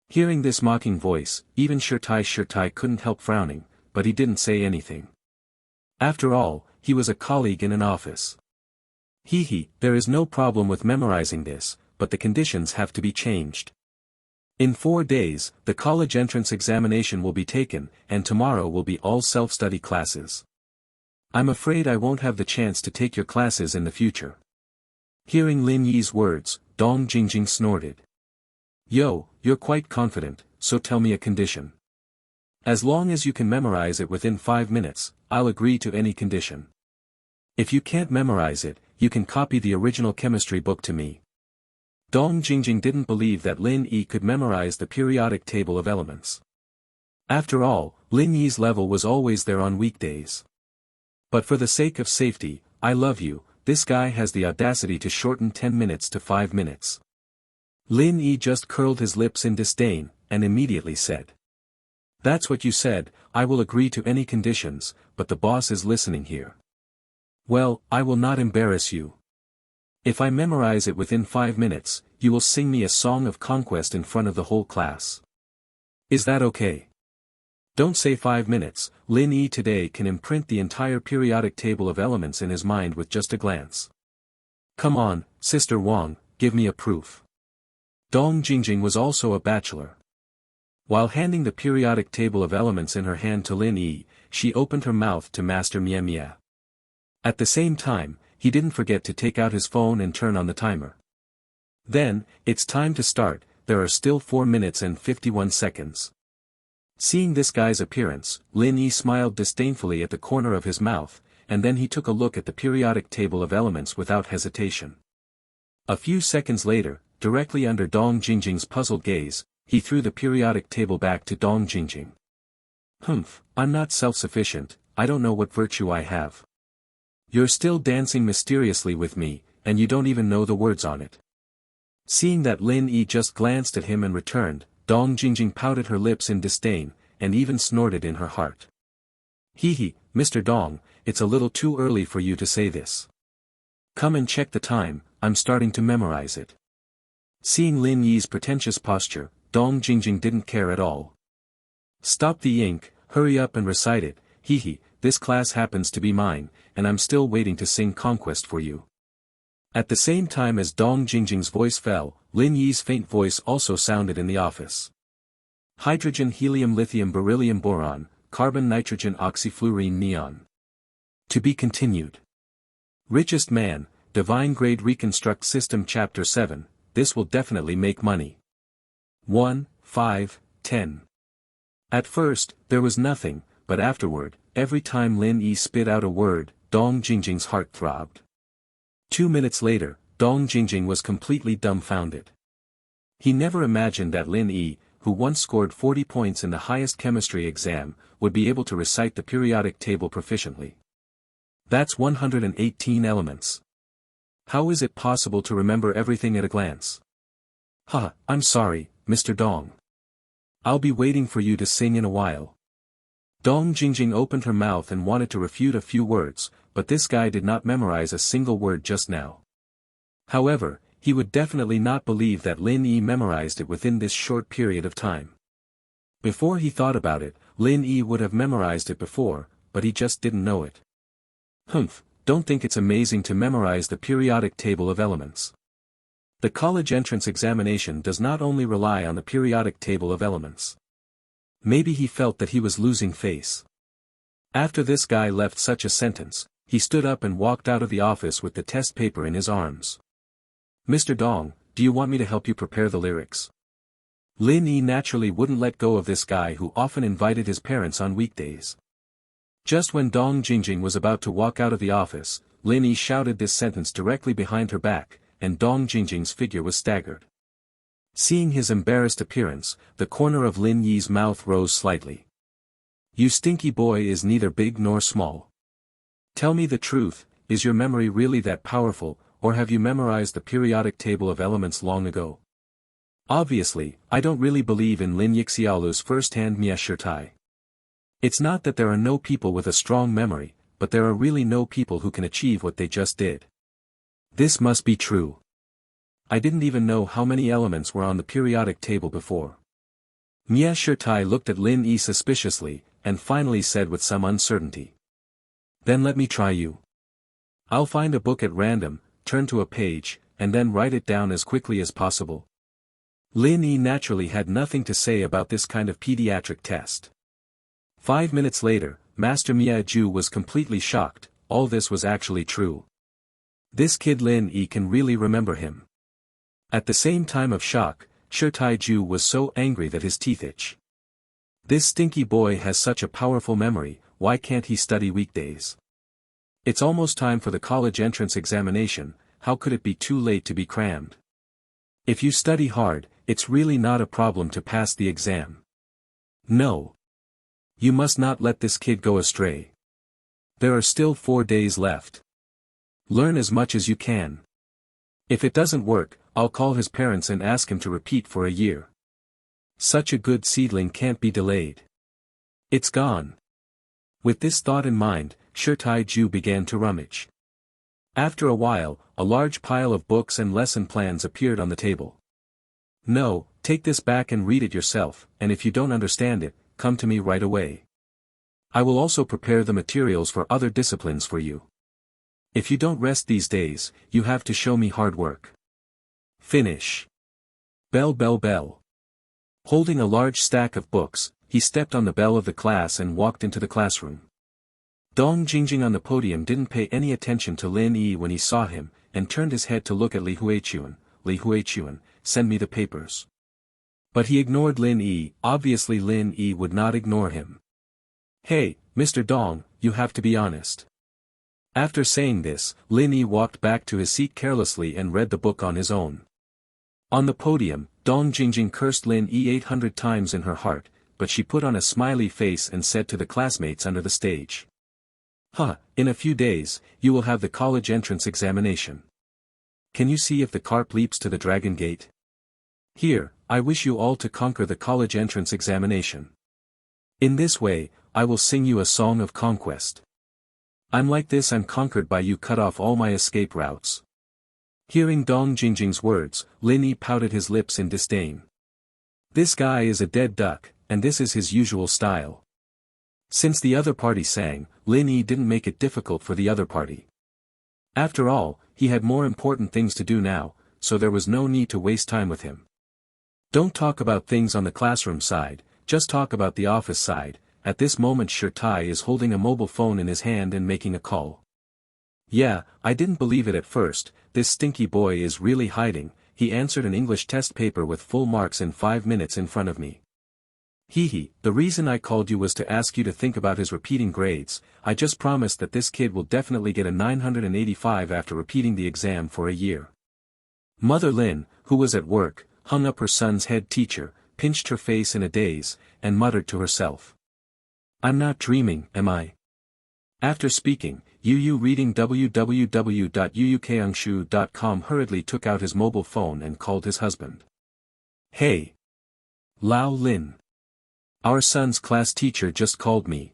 Hearing this mocking voice, even Shirtai couldn't help frowning, but he didn't say anything. After all, he was a colleague in an office. There is no problem with memorizing this, but the conditions have to be changed. In 4 days, the college entrance examination will be taken, and tomorrow will be all self-study classes. I'm afraid I won't have the chance to take your classes in the future." Hearing Lin Yi's words, Dong Jingjing snorted. "Yo, you're quite confident, so tell me a condition. As long as you can memorize it within 5 minutes, I'll agree to any condition. If you can't memorize it, you can copy the original chemistry book to me." Dong Jingjing didn't believe that Lin Yi could memorize the periodic table of elements. After all, Lin Yi's level was always there on weekdays. But for the sake of safety, I love you, this guy has the audacity to shorten 10 minutes to 5 minutes. Lin Yi just curled his lips in disdain, and immediately said. "That's what you said, I will agree to any conditions, but the boss is listening here. Well, I will not embarrass you. If I memorize it within 5 minutes, you will sing me a song of conquest in front of the whole class. Is that okay?" Don't say 5 minutes, Lin Yi today can imprint the entire periodic table of elements in his mind with just a glance. "Come on, Sister Wang, give me a proof." Dong Jingjing was also a bachelor. While handing the periodic table of elements in her hand to Lin Yi, she opened her mouth to Master Mie. At the same time, he didn't forget to take out his phone and turn on the timer. Then, it's time to start, there are still 4 minutes and 51 seconds. Seeing this guy's appearance, Lin Yi smiled disdainfully at the corner of his mouth, and then he took a look at the periodic table of elements without hesitation. A few seconds later, directly under Dong Jingjing's puzzled gaze, he threw the periodic table back to Dong Jingjing. I'm not self-sufficient, I don't know what virtue I have. You're still dancing mysteriously with me, and you don't even know the words on it." Seeing that Lin Yi just glanced at him and returned, Dong Jingjing pouted her lips in disdain, and even snorted in her heart. Mr. Dong, it's a little too early for you to say this. Come and check the time, I'm starting to memorize it." Seeing Lin Yi's pretentious posture, Dong Jingjing didn't care at all. "Stop the ink, hurry up and recite it, this class happens to be mine, and I'm still waiting to sing Conquest for you." At the same time as Dong Jingjing's voice fell, Lin Yi's faint voice also sounded in the office. Hydrogen helium lithium beryllium boron, carbon nitrogen oxyfluorine neon. To be continued. Richest man, Divine Grade Reconstruct System Chapter 7, this will definitely make money. 1, 5, 10. At first, there was nothing, but afterward, every time Lin Yi spit out a word, Dong Jingjing's heart throbbed. 2 minutes later, Dong Jingjing was completely dumbfounded. He never imagined that Lin Yi, who once scored 40 points in the highest chemistry exam, would be able to recite the periodic table proficiently. That's 118 elements. How is it possible to remember everything at a glance? I'm sorry, Mr. Dong. I'll be waiting for you to sing in a while. Dong Jingjing opened her mouth and wanted to refute a few words, but this guy did not memorize a single word just now. However, he would definitely not believe that Lin Yi memorized it within this short period of time. Before he thought about it, Lin Yi would have memorized it before, but he just didn't know it. Don't think it's amazing to memorize the periodic table of elements. The college entrance examination does not only rely on the periodic table of elements. Maybe he felt that he was losing face. After this guy left such a sentence, he stood up and walked out of the office with the test paper in his arms. Mr. Dong, do you want me to help you prepare the lyrics? Lin Yi naturally wouldn't let go of this guy who often invited his parents on weekdays. Just when Dong Jingjing was about to walk out of the office, Lin Yi shouted this sentence directly behind her back, and Dong Jingjing's figure was staggered. Seeing his embarrassed appearance, the corner of Lin Yi's mouth rose slightly. You stinky boy is neither big nor small. Tell me the truth, is your memory really that powerful, or have you memorized the periodic table of elements long ago? Obviously, I don't really believe in Lin Yixiaolu's first-hand miashirtai. It's not that there are no people with a strong memory, but there are really no people who can achieve what they just did. This must be true. I didn't even know how many elements were on the periodic table before. Mia Shirtai looked at Lin Yi suspiciously, and finally said with some uncertainty. Then let me try you. I'll find a book at random, turn to a page, and then write it down as quickly as possible. Lin Yi naturally had nothing to say about this kind of pediatric test. 5 minutes later, Master Mia Ju was completely shocked, all this was actually true. This kid Lin Yi can really remember him. At the same time of shock, Shirtai Ju was so angry that his teeth itch. This stinky boy has such a powerful memory, why can't he study weekdays? It's almost time for the college entrance examination, how could it be too late to be crammed? If you study hard, it's really not a problem to pass the exam. No. You must not let this kid go astray. There are still 4 days left. Learn as much as you can. If it doesn't work, I'll call his parents and ask him to repeat for a year. Such a good seedling can't be delayed. It's gone. With this thought in mind, Shirtai Ju began to rummage. After a while, a large pile of books and lesson plans appeared on the table. No, take this back and read it yourself, and if you don't understand it, come to me right away. I will also prepare the materials for other disciplines for you. If you don't rest these days, you have to show me hard work. Finish. Bell bell bell. Holding a large stack of books, he stepped on the bell of the class and walked into the classroom. Dong Jingjing on the podium didn't pay any attention to Lin Yi when he saw him, and turned his head to look at Li Huichuan. Li Huichuan, send me the papers. But he ignored Lin Yi, obviously Lin Yi would not ignore him. Hey, Mr. Dong, you have to be honest. After saying this, Lin Yi walked back to his seat carelessly and read the book on his own. On the podium, Dong Jingjing cursed Lin Yi 800 times in her heart, but she put on a smiley face and said to the classmates under the stage. In a few days, you will have the college entrance examination. Can you see if the carp leaps to the dragon gate? Here, I wish you all to conquer the college entrance examination. In this way, I will sing you a song of conquest. I'm like this, I'm conquered by you, cut off all my escape routes. Hearing Dong Jingjing's words, Lin Yi pouted his lips in disdain. This guy is a dead duck, and this is his usual style. Since the other party sang, Lin Yi didn't make it difficult for the other party. After all, he had more important things to do now, so there was no need to waste time with him. Don't talk about things on the classroom side, just talk about the office side. At this moment Shirtai is holding a mobile phone in his hand and making a call. Yeah, I didn't believe it at first. This stinky boy is really hiding. He answered an English test paper with full marks in 5 minutes in front of me. Hee, the reason I called you was to ask you to think about his repeating grades. I just promised that this kid will definitely get a 985 after repeating the exam for a year. Mother Lin, who was at work, hung up her son's head teacher, pinched her face in a daze, and muttered to herself. I'm not dreaming, am I? After speaking, Yu reading www.yuukeangshu.com hurriedly took out his mobile phone and called his husband. Hey. Lao Lin. Our son's class teacher just called me.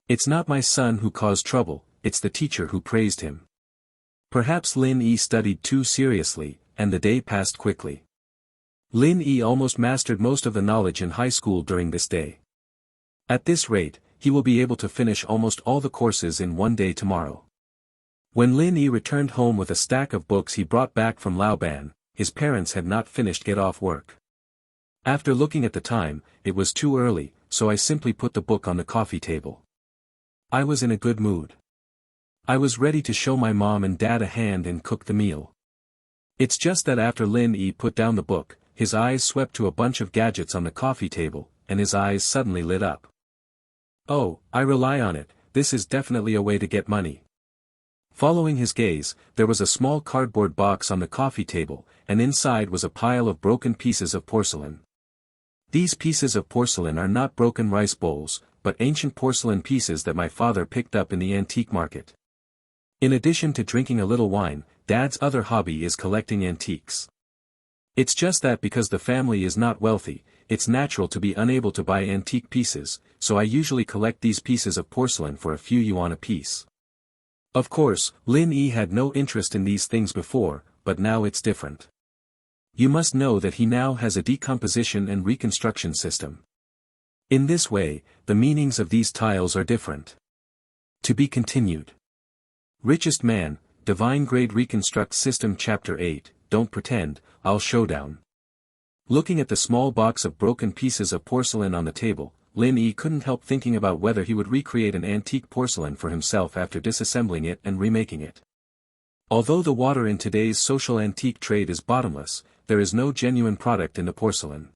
It's not my son who caused trouble, it's the teacher who praised him. Perhaps Lin Yi studied too seriously, and the day passed quickly. Lin Yi almost mastered most of the knowledge in high school during this day. At this rate, he will be able to finish almost all the courses in one day tomorrow. When Lin Yi returned home with a stack of books he brought back from Laoban, his parents had not finished get off work. After looking at the time, it was too early, so I simply put the book on the coffee table. I was in a good mood. I was ready to show my mom and dad a hand and cook the meal. It's just that after Lin Yi put down the book, his eyes swept to a bunch of gadgets on the coffee table, and his eyes suddenly lit up. Oh, I rely on it, this is definitely a way to get money. Following his gaze, there was a small cardboard box on the coffee table, and inside was a pile of broken pieces of porcelain. These pieces of porcelain are not broken rice bowls, but ancient porcelain pieces that my father picked up in the antique market. In addition to drinking a little wine, Dad's other hobby is collecting antiques. It's just that because the family is not wealthy, it's natural to be unable to buy antique pieces, so I usually collect these pieces of porcelain for a few yuan a piece. Of course, Lin Yi had no interest in these things before, but now it's different. You must know that he now has a decomposition and reconstruction system. In this way, the meanings of these tiles are different. To be continued. Richest Man, Divine Grade Reconstruct System Chapter 8, Don't Pretend, I'll Showdown. Looking at the small box of broken pieces of porcelain on the table, Lin Yi couldn't help thinking about whether he would recreate an antique porcelain for himself after disassembling it and remaking it. Although the water in today's social antique trade is bottomless, there is no genuine product in the porcelain.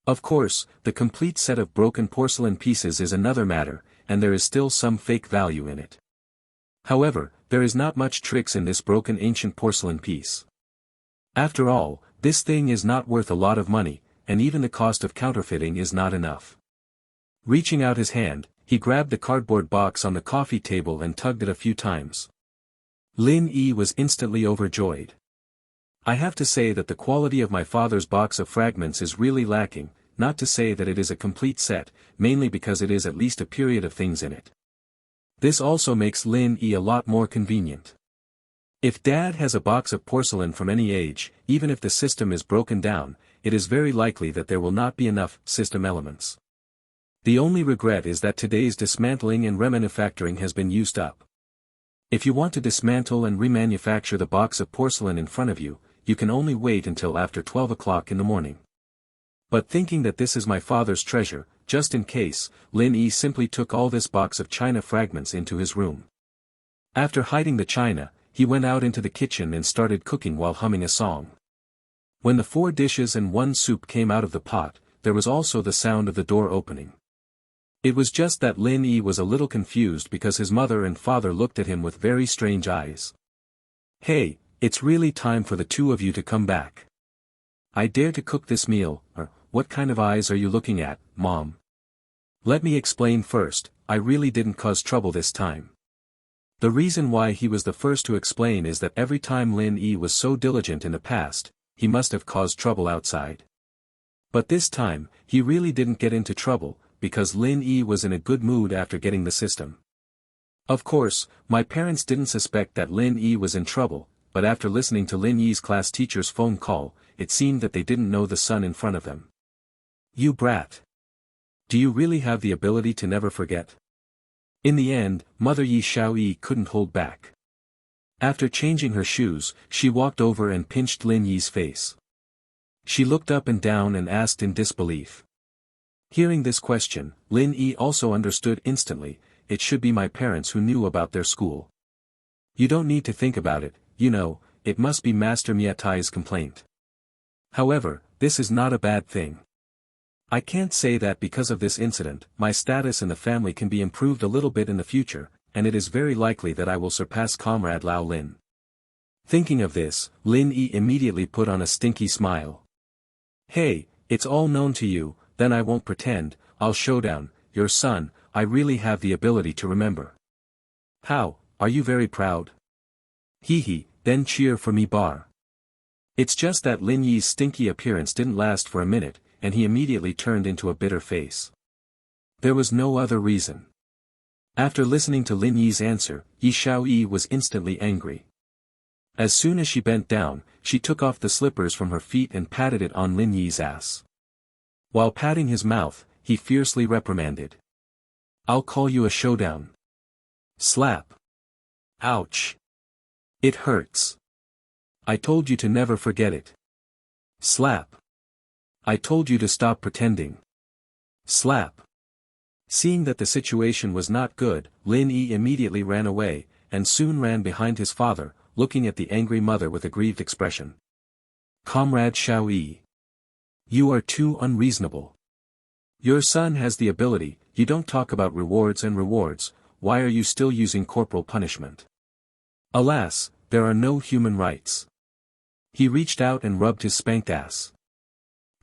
Of course, the complete set of broken porcelain pieces is another matter, and there is still some fake value in it. However, there is not much tricks in this broken ancient porcelain piece. After all, this thing is not worth a lot of money, and even the cost of counterfeiting is not enough. Reaching out his hand, he grabbed the cardboard box on the coffee table and tugged it a few times. Lin Yi was instantly overjoyed. I have to say that the quality of my father's box of fragments is really lacking, not to say that it is a complete set, mainly because it is at least a period of things in it. This also makes Lin Yi a lot more convenient. If Dad has a box of porcelain from any age, even if the system is broken down, it is very likely that there will not be enough system elements. The only regret is that today's dismantling and remanufacturing has been used up. If you want to dismantle and remanufacture the box of porcelain in front of you, you can only wait until after 12 o'clock in the morning. But thinking that this is my father's treasure, just in case, Lin Yi simply took all this box of china fragments into his room. After hiding the china, he went out into the kitchen and started cooking while humming a song. When the 4 dishes and 1 soup came out of the pot, there was also the sound of the door opening. It was just that Lin Yi was a little confused because his mother and father looked at him with very strange eyes. Hey, it's really time for the two of you to come back. I dare to cook this meal, or, what kind of eyes are you looking at, Mom? Let me explain first, I really didn't cause trouble this time. The reason why he was the first to explain is that every time Lin Yi was so diligent in the past, he must have caused trouble outside. But this time, he really didn't get into trouble, because Lin Yi was in a good mood after getting the system. Of course, my parents didn't suspect that Lin Yi was in trouble, but after listening to Lin Yi's class teacher's phone call, it seemed that they didn't know the son in front of them. You brat. Do you really have the ability to never forget? In the end, Mother Yi Xiaoyi couldn't hold back. After changing her shoes, she walked over and pinched Lin Yi's face. She looked up and down and asked in disbelief. Hearing this question, Lin Yi also understood instantly, it should be my parents who knew about their school. You don't need to think about it, it must be Master Miatai's complaint. However, this is not a bad thing. I can't say that because of this incident, my status in the family can be improved a little bit in the future, and it is very likely that I will surpass Comrade Lao Lin. Thinking of this, Lin Yi immediately put on a stinky smile. Hey, it's all known to you, then I won't pretend, I'll showdown, your son, I really have the ability to remember. How, are you very proud? Hee hee, then cheer for me bar. It's just that Lin Yi's stinky appearance didn't last for a minute, and he immediately turned into a bitter face. There was no other reason. After listening to Lin Yi's answer, Yi Xiaoyi was instantly angry. As soon as she bent down, she took off the slippers from her feet and patted it on Lin Yi's ass. While patting his mouth, he fiercely reprimanded. I'll call you a showdown. Slap. Ouch. It hurts. I told you to never forget it. Slap. I told you to stop pretending. Slap. Seeing that the situation was not good, Lin Yi immediately ran away, and soon ran behind his father, looking at the angry mother with a grieved expression. Comrade Xiaoyi. You are too unreasonable. Your son has the ability, you don't talk about rewards and rewards, why are you still using corporal punishment? Alas, there are no human rights. He reached out and rubbed his spanked ass.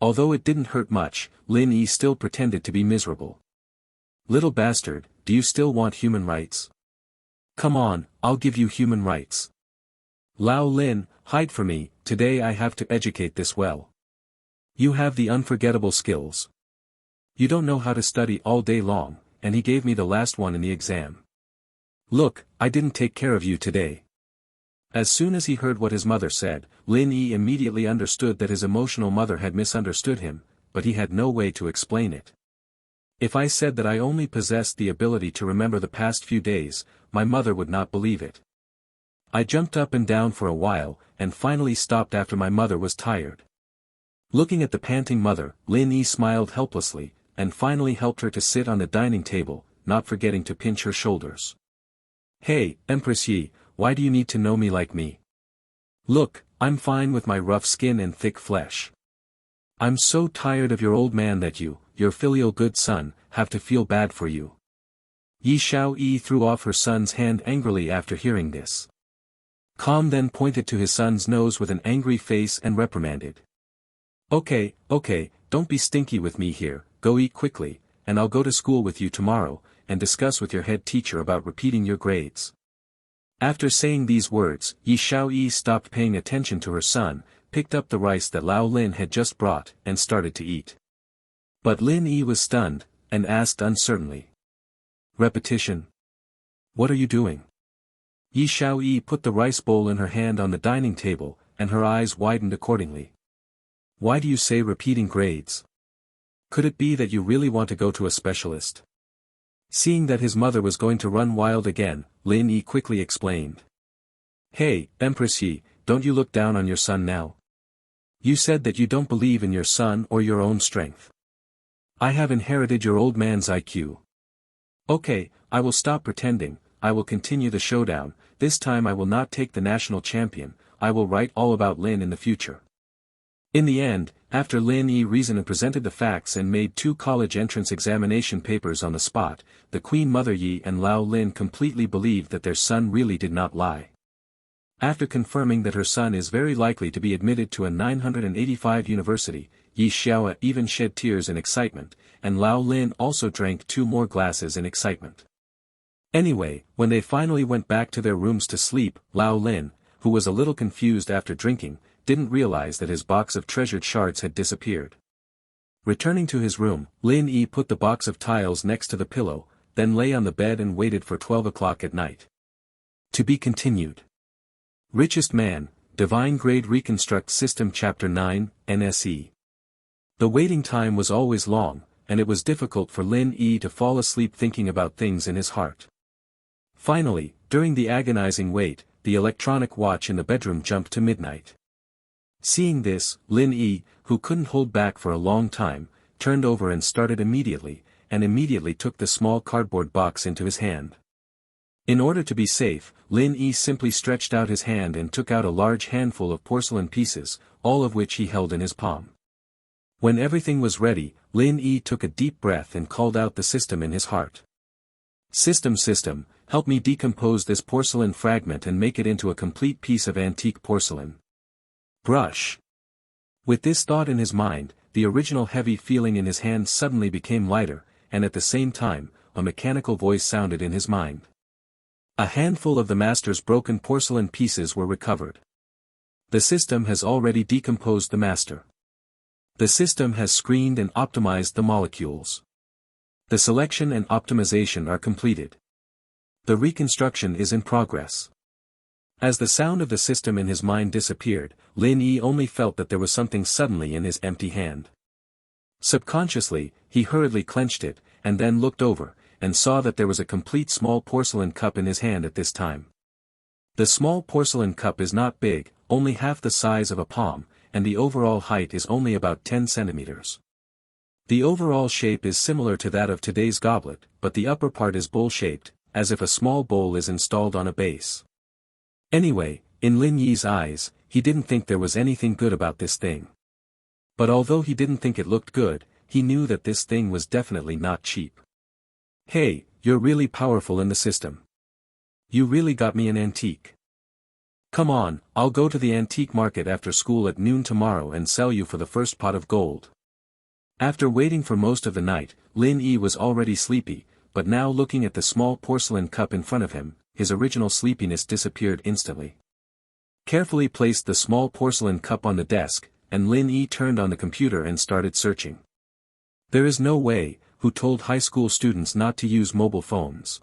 Although it didn't hurt much, Lin Yi still pretended to be miserable. Little bastard, do you still want human rights? Come on, I'll give you human rights. Lao Lin, hide for me, today I have to educate this well. You have the unforgettable skills. You don't know how to study all day long, and he gave me the last one in the exam. Look, I didn't take care of you today. As soon as he heard what his mother said, Lin Yi immediately understood that his emotional mother had misunderstood him, but he had no way to explain it. If I said that I only possessed the ability to remember the past few days, my mother would not believe it. I jumped up and down for a while, and finally stopped after my mother was tired. Looking at the panting mother, Lin Yi smiled helplessly, and finally helped her to sit on the dining table, not forgetting to pinch her shoulders. Hey, Empress Yi, why do you need to know me like me? Look, I'm fine with my rough skin and thick flesh. I'm so tired of your old man that you, your filial good son, have to feel bad for you. Yi Xiaoyi threw off her son's hand angrily after hearing this. Calm then pointed to his son's nose with an angry face and reprimanded. Okay, don't be stinky with me here, go eat quickly, and I'll go to school with you tomorrow, and discuss with your head teacher about repeating your grades. After saying these words, Yi Xiaoyi stopped paying attention to her son, picked up the rice that Lao Lin had just brought, and started to eat. But Lin Yi was stunned, and asked uncertainly. Repetition. What are you doing? Yi Xiaoyi put the rice bowl in her hand on the dining table, and her eyes widened accordingly. Why do you say repeating grades? Could it be that you really want to go to a specialist? Seeing that his mother was going to run wild again, Lin Yi quickly explained. Hey, Empress Yi, don't you look down on your son now? You said that you don't believe in your son or your own strength. I have inherited your old man's IQ. Okay, I will stop pretending, I will continue the showdown, this time I will not take the national champion, I will write all about Lin in the future. In the end, after Lin Yi reasoned and presented the facts and made 2 college entrance examination papers on the spot, the Queen Mother Yi and Lao Lin completely believed that their son really did not lie. After confirming that her son is very likely to be admitted to a 985 university, Yi Xiaoyi even shed tears in excitement, and Lao Lin also drank 2 more glasses in excitement. Anyway, when they finally went back to their rooms to sleep, Lao Lin, who was a little confused after drinking, didn't realize that his box of treasured shards had disappeared. Returning to his room, Lin Yi put the box of tiles next to the pillow, then lay on the bed and waited for 12 o'clock at night. To be continued. Richest Man, Divine Grade Reconstruct System Chapter 9, NSE. The waiting time was always long, and it was difficult for Lin Yi to fall asleep thinking about things in his heart. Finally, during the agonizing wait, the electronic watch in the bedroom jumped to midnight. Seeing this, Lin Yi, who couldn't hold back for a long time, turned over and started immediately, and immediately took the small cardboard box into his hand. In order to be safe, Lin Yi simply stretched out his hand and took out a large handful of porcelain pieces, all of which he held in his palm. When everything was ready, Lin Yi took a deep breath and called out the system in his heart. System, help me decompose this porcelain fragment and make it into a complete piece of antique porcelain. Brush. With this thought in his mind, the original heavy feeling in his hand suddenly became lighter, and at the same time, a mechanical voice sounded in his mind. A handful of the master's broken porcelain pieces were recovered. The system has already decomposed the master. The system has screened and optimized the molecules. The selection and optimization are completed. The reconstruction is in progress. As the sound of the system in his mind disappeared, Lin Yi only felt that there was something suddenly in his empty hand. Subconsciously, he hurriedly clenched it, and then looked over, and saw that there was a complete small porcelain cup in his hand at this time. The small porcelain cup is not big, only half the size of a palm, and the overall height is only about 10 centimeters. The overall shape is similar to that of today's goblet, but the upper part is bowl-shaped, as if a small bowl is installed on a base. Anyway, in Lin Yi's eyes, he didn't think there was anything good about this thing. But although he didn't think it looked good, he knew that this thing was definitely not cheap. Hey, you're really powerful in the system. You really got me an antique. Come on, I'll go to the antique market after school at noon tomorrow and sell you for the first pot of gold. After waiting for most of the night, Lin Yi was already sleepy, but now looking at the small porcelain cup in front of him, his original sleepiness disappeared instantly. Carefully placed the small porcelain cup on the desk, and Lin Yi turned on the computer and started searching. There is no way, who told high school students not to use mobile phones.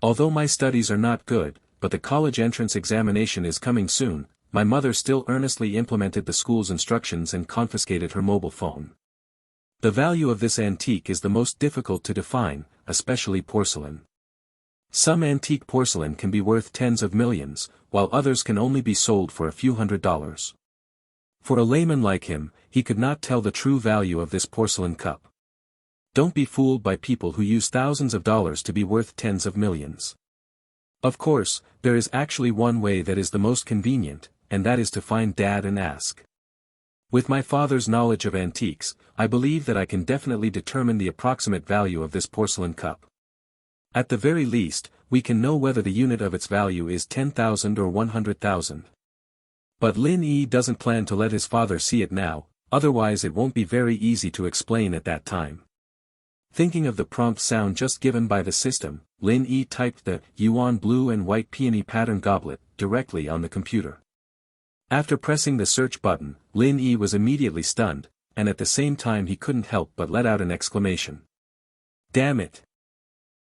Although my studies are not good, but the college entrance examination is coming soon, my mother still earnestly implemented the school's instructions and confiscated her mobile phone. The value of this antique is the most difficult to define, especially porcelain. Some antique porcelain can be worth tens of millions, while others can only be sold for a few $100s. For a layman like him, he could not tell the true value of this porcelain cup. Don't be fooled by people who use thousands of dollars to be worth tens of millions. Of course, there is actually one way that is the most convenient, and that is to find Dad and ask. With my father's knowledge of antiques, I believe that I can definitely determine the approximate value of this porcelain cup. At the very least, we can know whether the unit of its value is 10,000 or 100,000. But Lin Yi doesn't plan to let his father see it now, otherwise it won't be very easy to explain at that time. Thinking of the prompt sound just given by the system, Lin Yi typed the Yuan blue and white peony pattern goblet directly on the computer. After pressing the search button, Lin Yi was immediately stunned, and at the same time he couldn't help but let out an exclamation. Damn it!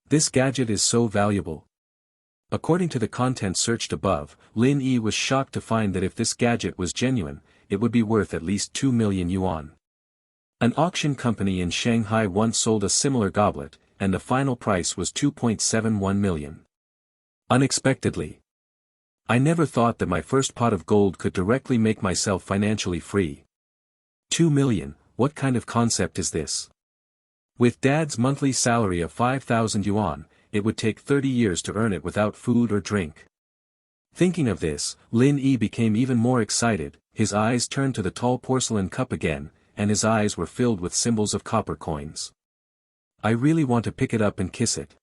This gadget is so valuable. According to the content searched above, Lin Yi was shocked to find that if this gadget was genuine, it would be worth at least 2 million yuan. An auction company in Shanghai once sold a similar goblet, and the final price was 2.71 million. Unexpectedly. I never thought that my first pot of gold could directly make myself financially free. 2 million, what kind of concept is this? With Dad's monthly salary of 5,000 yuan, it would take 30 years to earn it without food or drink. Thinking of this, Lin Yi became even more excited, his eyes turned to the tall porcelain cup again, and his eyes were filled with symbols of copper coins. I really want to pick it up and kiss it.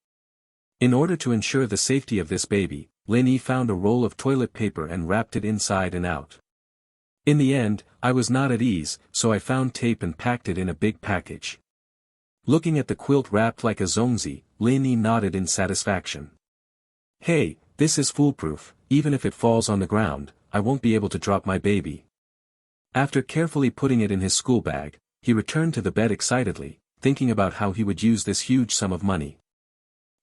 In order to ensure the safety of this baby, Lin Yi found a roll of toilet paper and wrapped it inside and out. In the end, I was not at ease, so I found tape and packed it in a big package. Looking at the quilt wrapped like a zongzi, Lin Yi nodded in satisfaction. Hey, this is foolproof, even if it falls on the ground, I won't be able to drop my baby. After carefully putting it in his school bag, he returned to the bed excitedly, thinking about how he would use this huge sum of money.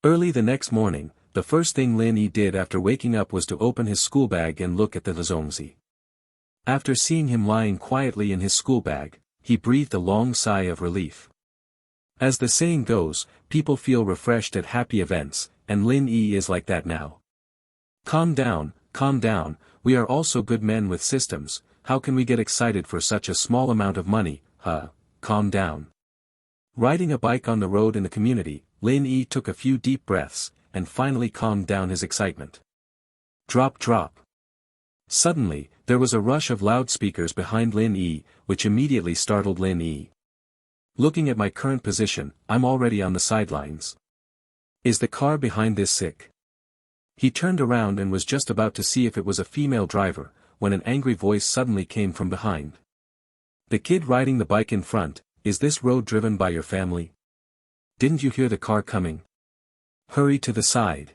Early the next morning, the first thing Lin Yi did after waking up was to open his school bag and look at the zongzi. After seeing him lying quietly in his school bag, he breathed a long sigh of relief. As the saying goes, people feel refreshed at happy events, and Lin Yi is like that now. Calm down, we are also good men with systems, how can we get excited for such a small amount of money, calm down. Riding a bike on the road in the community, Lin Yi took a few deep breaths, and finally calmed down his excitement. Drop drop. Suddenly, there was a rush of loudspeakers behind Lin Yi, which immediately startled Lin Yi. Looking at my current position, I'm already on the sidelines. Is the car behind this sick? He turned around and was just about to see if it was a female driver, when an angry voice suddenly came from behind. The kid riding the bike in front, is this road driven by your family? Didn't you hear the car coming? Hurry to the side.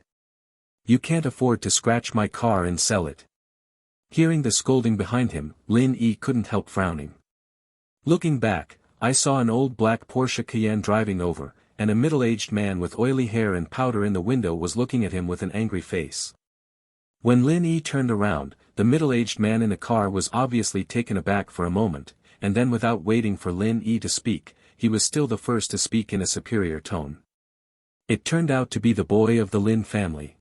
You can't afford to scratch my car and sell it. Hearing the scolding behind him, Lin Yi couldn't help frowning. Looking back, I saw an old black Porsche Cayenne driving over, and a middle-aged man with oily hair and powder in the window was looking at him with an angry face. When Lin Yi turned around, the middle-aged man in the car was obviously taken aback for a moment, and then without waiting for Lin Yi to speak, he was still the first to speak in a superior tone. It turned out to be the boy of the Lin family.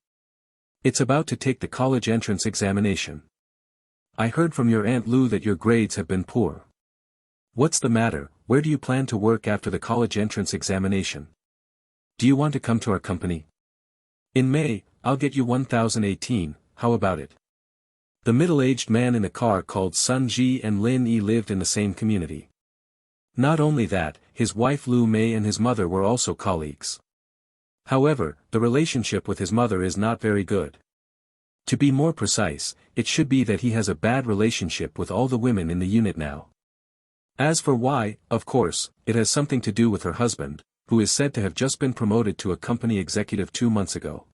It's about to take the college entrance examination. I heard from your Aunt Lu that your grades have been poor. What's the matter? Where do you plan to work after the college entrance examination? Do you want to come to our company? In May, I'll get you 1018, how about it? The middle-aged man in the car called Sun Ji and Lin Yi lived in the same community. Not only that, his wife Lu Mei and his mother were also colleagues. However, the relationship with his mother is not very good. To be more precise, it should be that he has a bad relationship with all the women in the unit now. As for why, of course, it has something to do with her husband, who is said to have just been promoted to a company executive 2 months ago.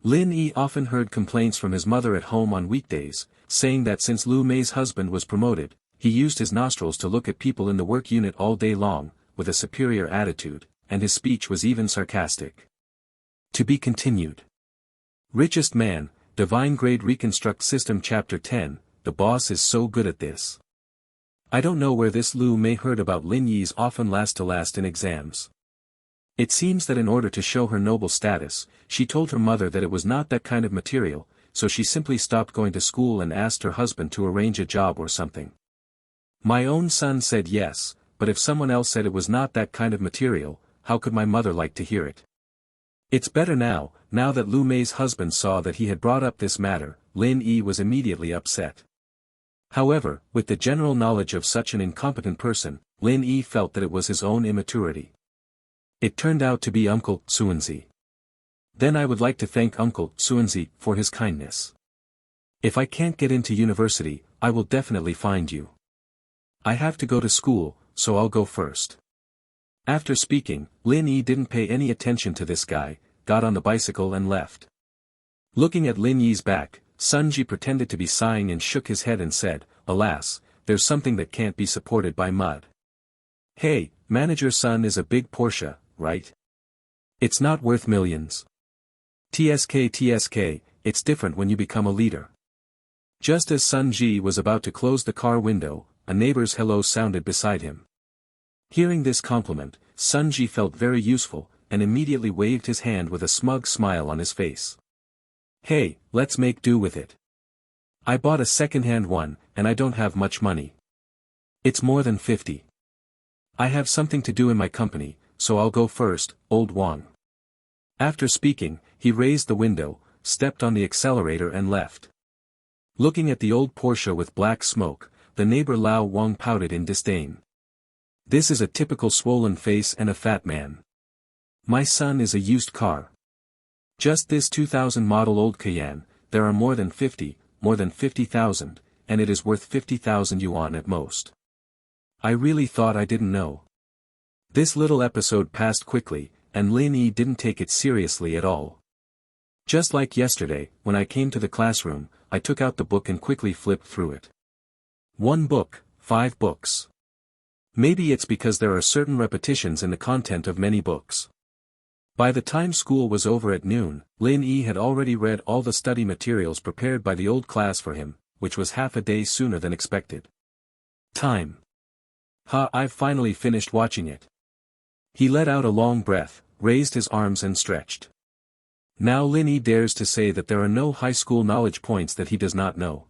Lin Yi often heard complaints from his mother at home on weekdays, saying that since Lu Mei's husband was promoted, he used his nostrils to look at people in the work unit all day long, with a superior attitude, and his speech was even sarcastic. To be continued. Richest Man, Divine Grade Reconstruct System Chapter 10, the boss is so good at this. I don't know where this Lu Mei heard about Lin Yi's often last in exams. It seems that in order to show her noble status, she told her mother that it was not that kind of material, so she simply stopped going to school and asked her husband to arrange a job or something. My own son said yes, but if someone else said it was not that kind of material, how could my mother like to hear it? It's better now that Lu Mei's husband saw that he had brought up this matter, Lin Yi was immediately upset. However, with the general knowledge of such an incompetent person, Lin Yi felt that it was his own immaturity. It turned out to be Uncle Xuanzi. Then I would like to thank Uncle Xuanzi for his kindness. If I can't get into university, I will definitely find you. I have to go to school, so I'll go first. After speaking, Lin Yi didn't pay any attention to this guy, got on the bicycle and left. Looking at Lin Yi's back, Sun Ji pretended to be sighing and shook his head and said, alas, there's something that can't be supported by mud. Hey, manager's son is a big Porsche, right? It's not worth millions. TSK, it's different when you become a leader. Just as Sun Ji was about to close the car window, a neighbor's hello sounded beside him. Hearing this compliment, Sun Ji felt very useful, and immediately waved his hand with a smug smile on his face. Hey, let's make do with it. I bought a second-hand one, and I don't have much money. It's more than 50. I have something to do in my company, so I'll go first, old Wang. After speaking, he raised the window, stepped on the accelerator and left. Looking at the old Porsche with black smoke, the neighbor Lao Wang pouted in disdain. This is a typical swollen face and a fat man. My son is a used car. Just this 2000 model old Cayenne, there are more than 50,000, and it is worth 50,000 yuan at most. I really thought I didn't know. This little episode passed quickly, and Lin Yi didn't take it seriously at all. Just like yesterday, when I came to the classroom, I took out the book and quickly flipped through it. 1 book, 5 books. Maybe it's because there are certain repetitions in the content of many books. By the time school was over at noon, Lin Yi had already read all the study materials prepared by the old class for him, which was half a day sooner than expected. Time. I've finally finished watching it. He let out a long breath, raised his arms and stretched. Now Lin Yi dares to say that there are no high school knowledge points that he does not know.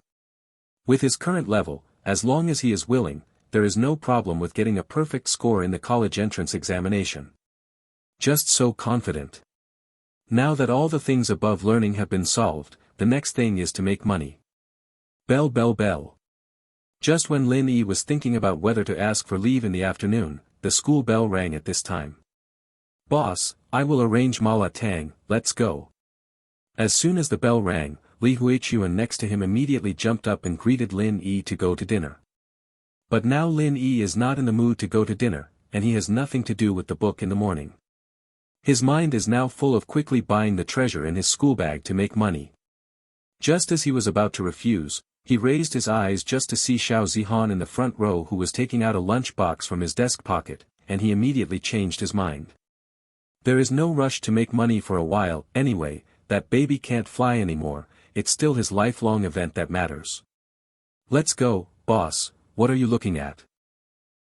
With his current level, as long as he is willing, there is no problem with getting a perfect score in the college entrance examination. Just so confident. Now that all the things above learning have been solved, the next thing is to make money. Bell bell bell. Just when Lin Yi was thinking about whether to ask for leave in the afternoon, the school bell rang at this time. Boss, I will arrange Mala Tang, let's go. As soon as the bell rang, Li Huichuan next to him immediately jumped up and greeted Lin Yi to go to dinner. But now Lin Yi is not in the mood to go to dinner, and he has nothing to do with the book in the morning. His mind is now full of quickly buying the treasure in his school bag to make money. Just as he was about to refuse, he raised his eyes just to see Xiao Zihan in the front row, who was taking out a lunch box from his desk pocket, and he immediately changed his mind. There is no rush to make money for a while, anyway. That baby can't fly anymore, it's still his lifelong event that matters. Let's go, boss, what are you looking at?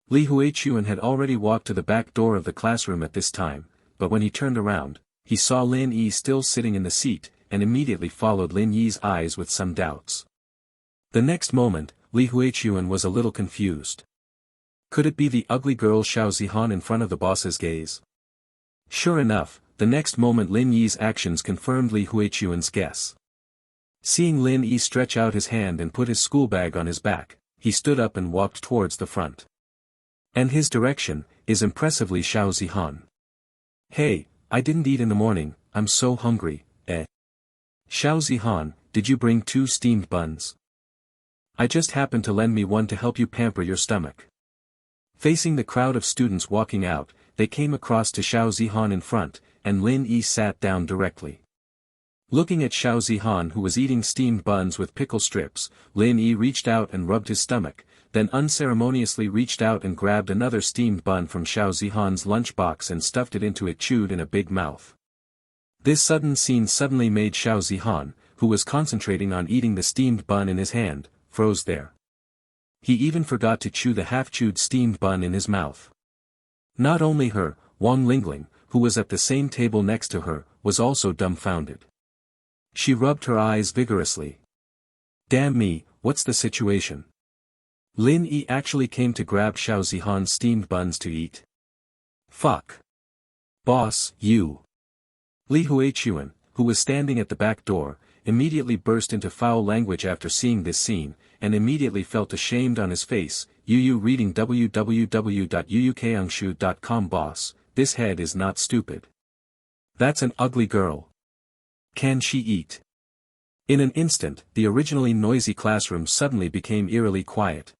Li Huichuan had already walked to the back door of the classroom at this time, but when he turned around, he saw Lin Yi still sitting in the seat, and immediately followed Lin Yi's eyes with some doubts. The next moment, Li Huichuan was a little confused. Could it be the ugly girl Xiao Zihan in front of the boss's gaze? Sure enough, the next moment Lin Yi's actions confirmed Li Huichuan's guess. Seeing Lin Yi stretch out his hand and put his school bag on his back, he stood up and walked towards the front. And his direction is impressively Xiao Zihan. Hey, I didn't eat in the morning, I'm so hungry, eh? Xiao Zihan, did you bring 2 steamed buns? I just happened to lend me one to help you pamper your stomach. Facing the crowd of students walking out, they came across to Xiao Zihan in front, and Lin Yi sat down directly. Looking at Xiao Zihan, who was eating steamed buns with pickle strips, Lin Yi reached out and rubbed his stomach, then unceremoniously reached out and grabbed another steamed bun from Xiao Zihan's lunchbox and stuffed it into it, chewed in a big mouth. This sudden scene suddenly made Xiao Zihan, who was concentrating on eating the steamed bun in his hand, froze there. He even forgot to chew the half-chewed steamed bun in his mouth. Not only her, Wang Lingling, who was at the same table next to her, was also dumbfounded. She rubbed her eyes vigorously. Damn me, what's the situation? Lin Yi actually came to grab Xiao Zihan's steamed buns to eat. Fuck. Boss, you. Li Huichuan, who was standing at the back door, immediately burst into foul language after seeing this scene, and immediately felt ashamed on his face. Yu reading www.yuukangshu.com. Boss, this head is not stupid. That's an ugly girl. Can she eat? In an instant, the originally noisy classroom suddenly became eerily quiet.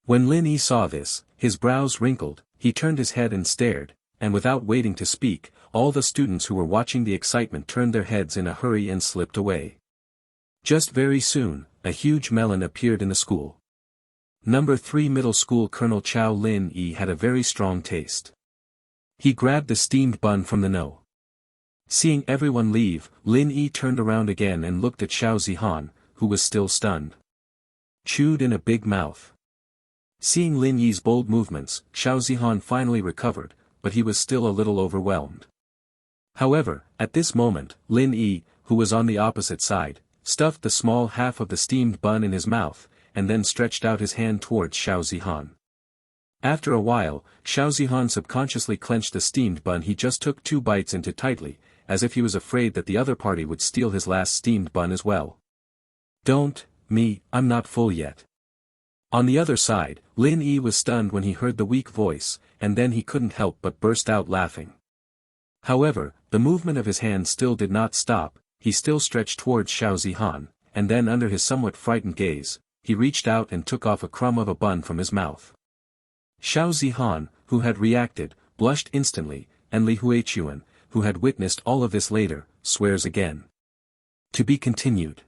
When Lin Yi saw this, his brows wrinkled, he turned his head and stared, and without waiting to speak, all the students who were watching the excitement turned their heads in a hurry and slipped away. Just very soon, a huge melon appeared in the school. Number 3 middle school Colonel Chao Lin Yi had a very strong taste. He grabbed the steamed bun from the no. Seeing everyone leave, Lin Yi turned around again and looked at Xiao Zihan, who was still stunned. Chewed in a big mouth. Seeing Lin Yi's bold movements, Xiao Zihan finally recovered, but he was still a little overwhelmed. However, at this moment, Lin Yi, who was on the opposite side, stuffed the small half of the steamed bun in his mouth, and then stretched out his hand towards Xiao Zihan. After a while, Xiao Zihan subconsciously clenched the steamed bun he just took 2 bites into tightly, as if he was afraid that the other party would steal his last steamed bun as well. Don't, I'm not full yet. On the other side, Lin Yi was stunned when he heard the weak voice, and then he couldn't help but burst out laughing. However, the movement of his hand still did not stop, he still stretched towards Xiao Zihan, and then under his somewhat frightened gaze, he reached out and took off a crumb of a bun from his mouth. Xiao Zihan, who had reacted, blushed instantly, and Li Huichuan, who had witnessed all of this later, swears again. To be continued.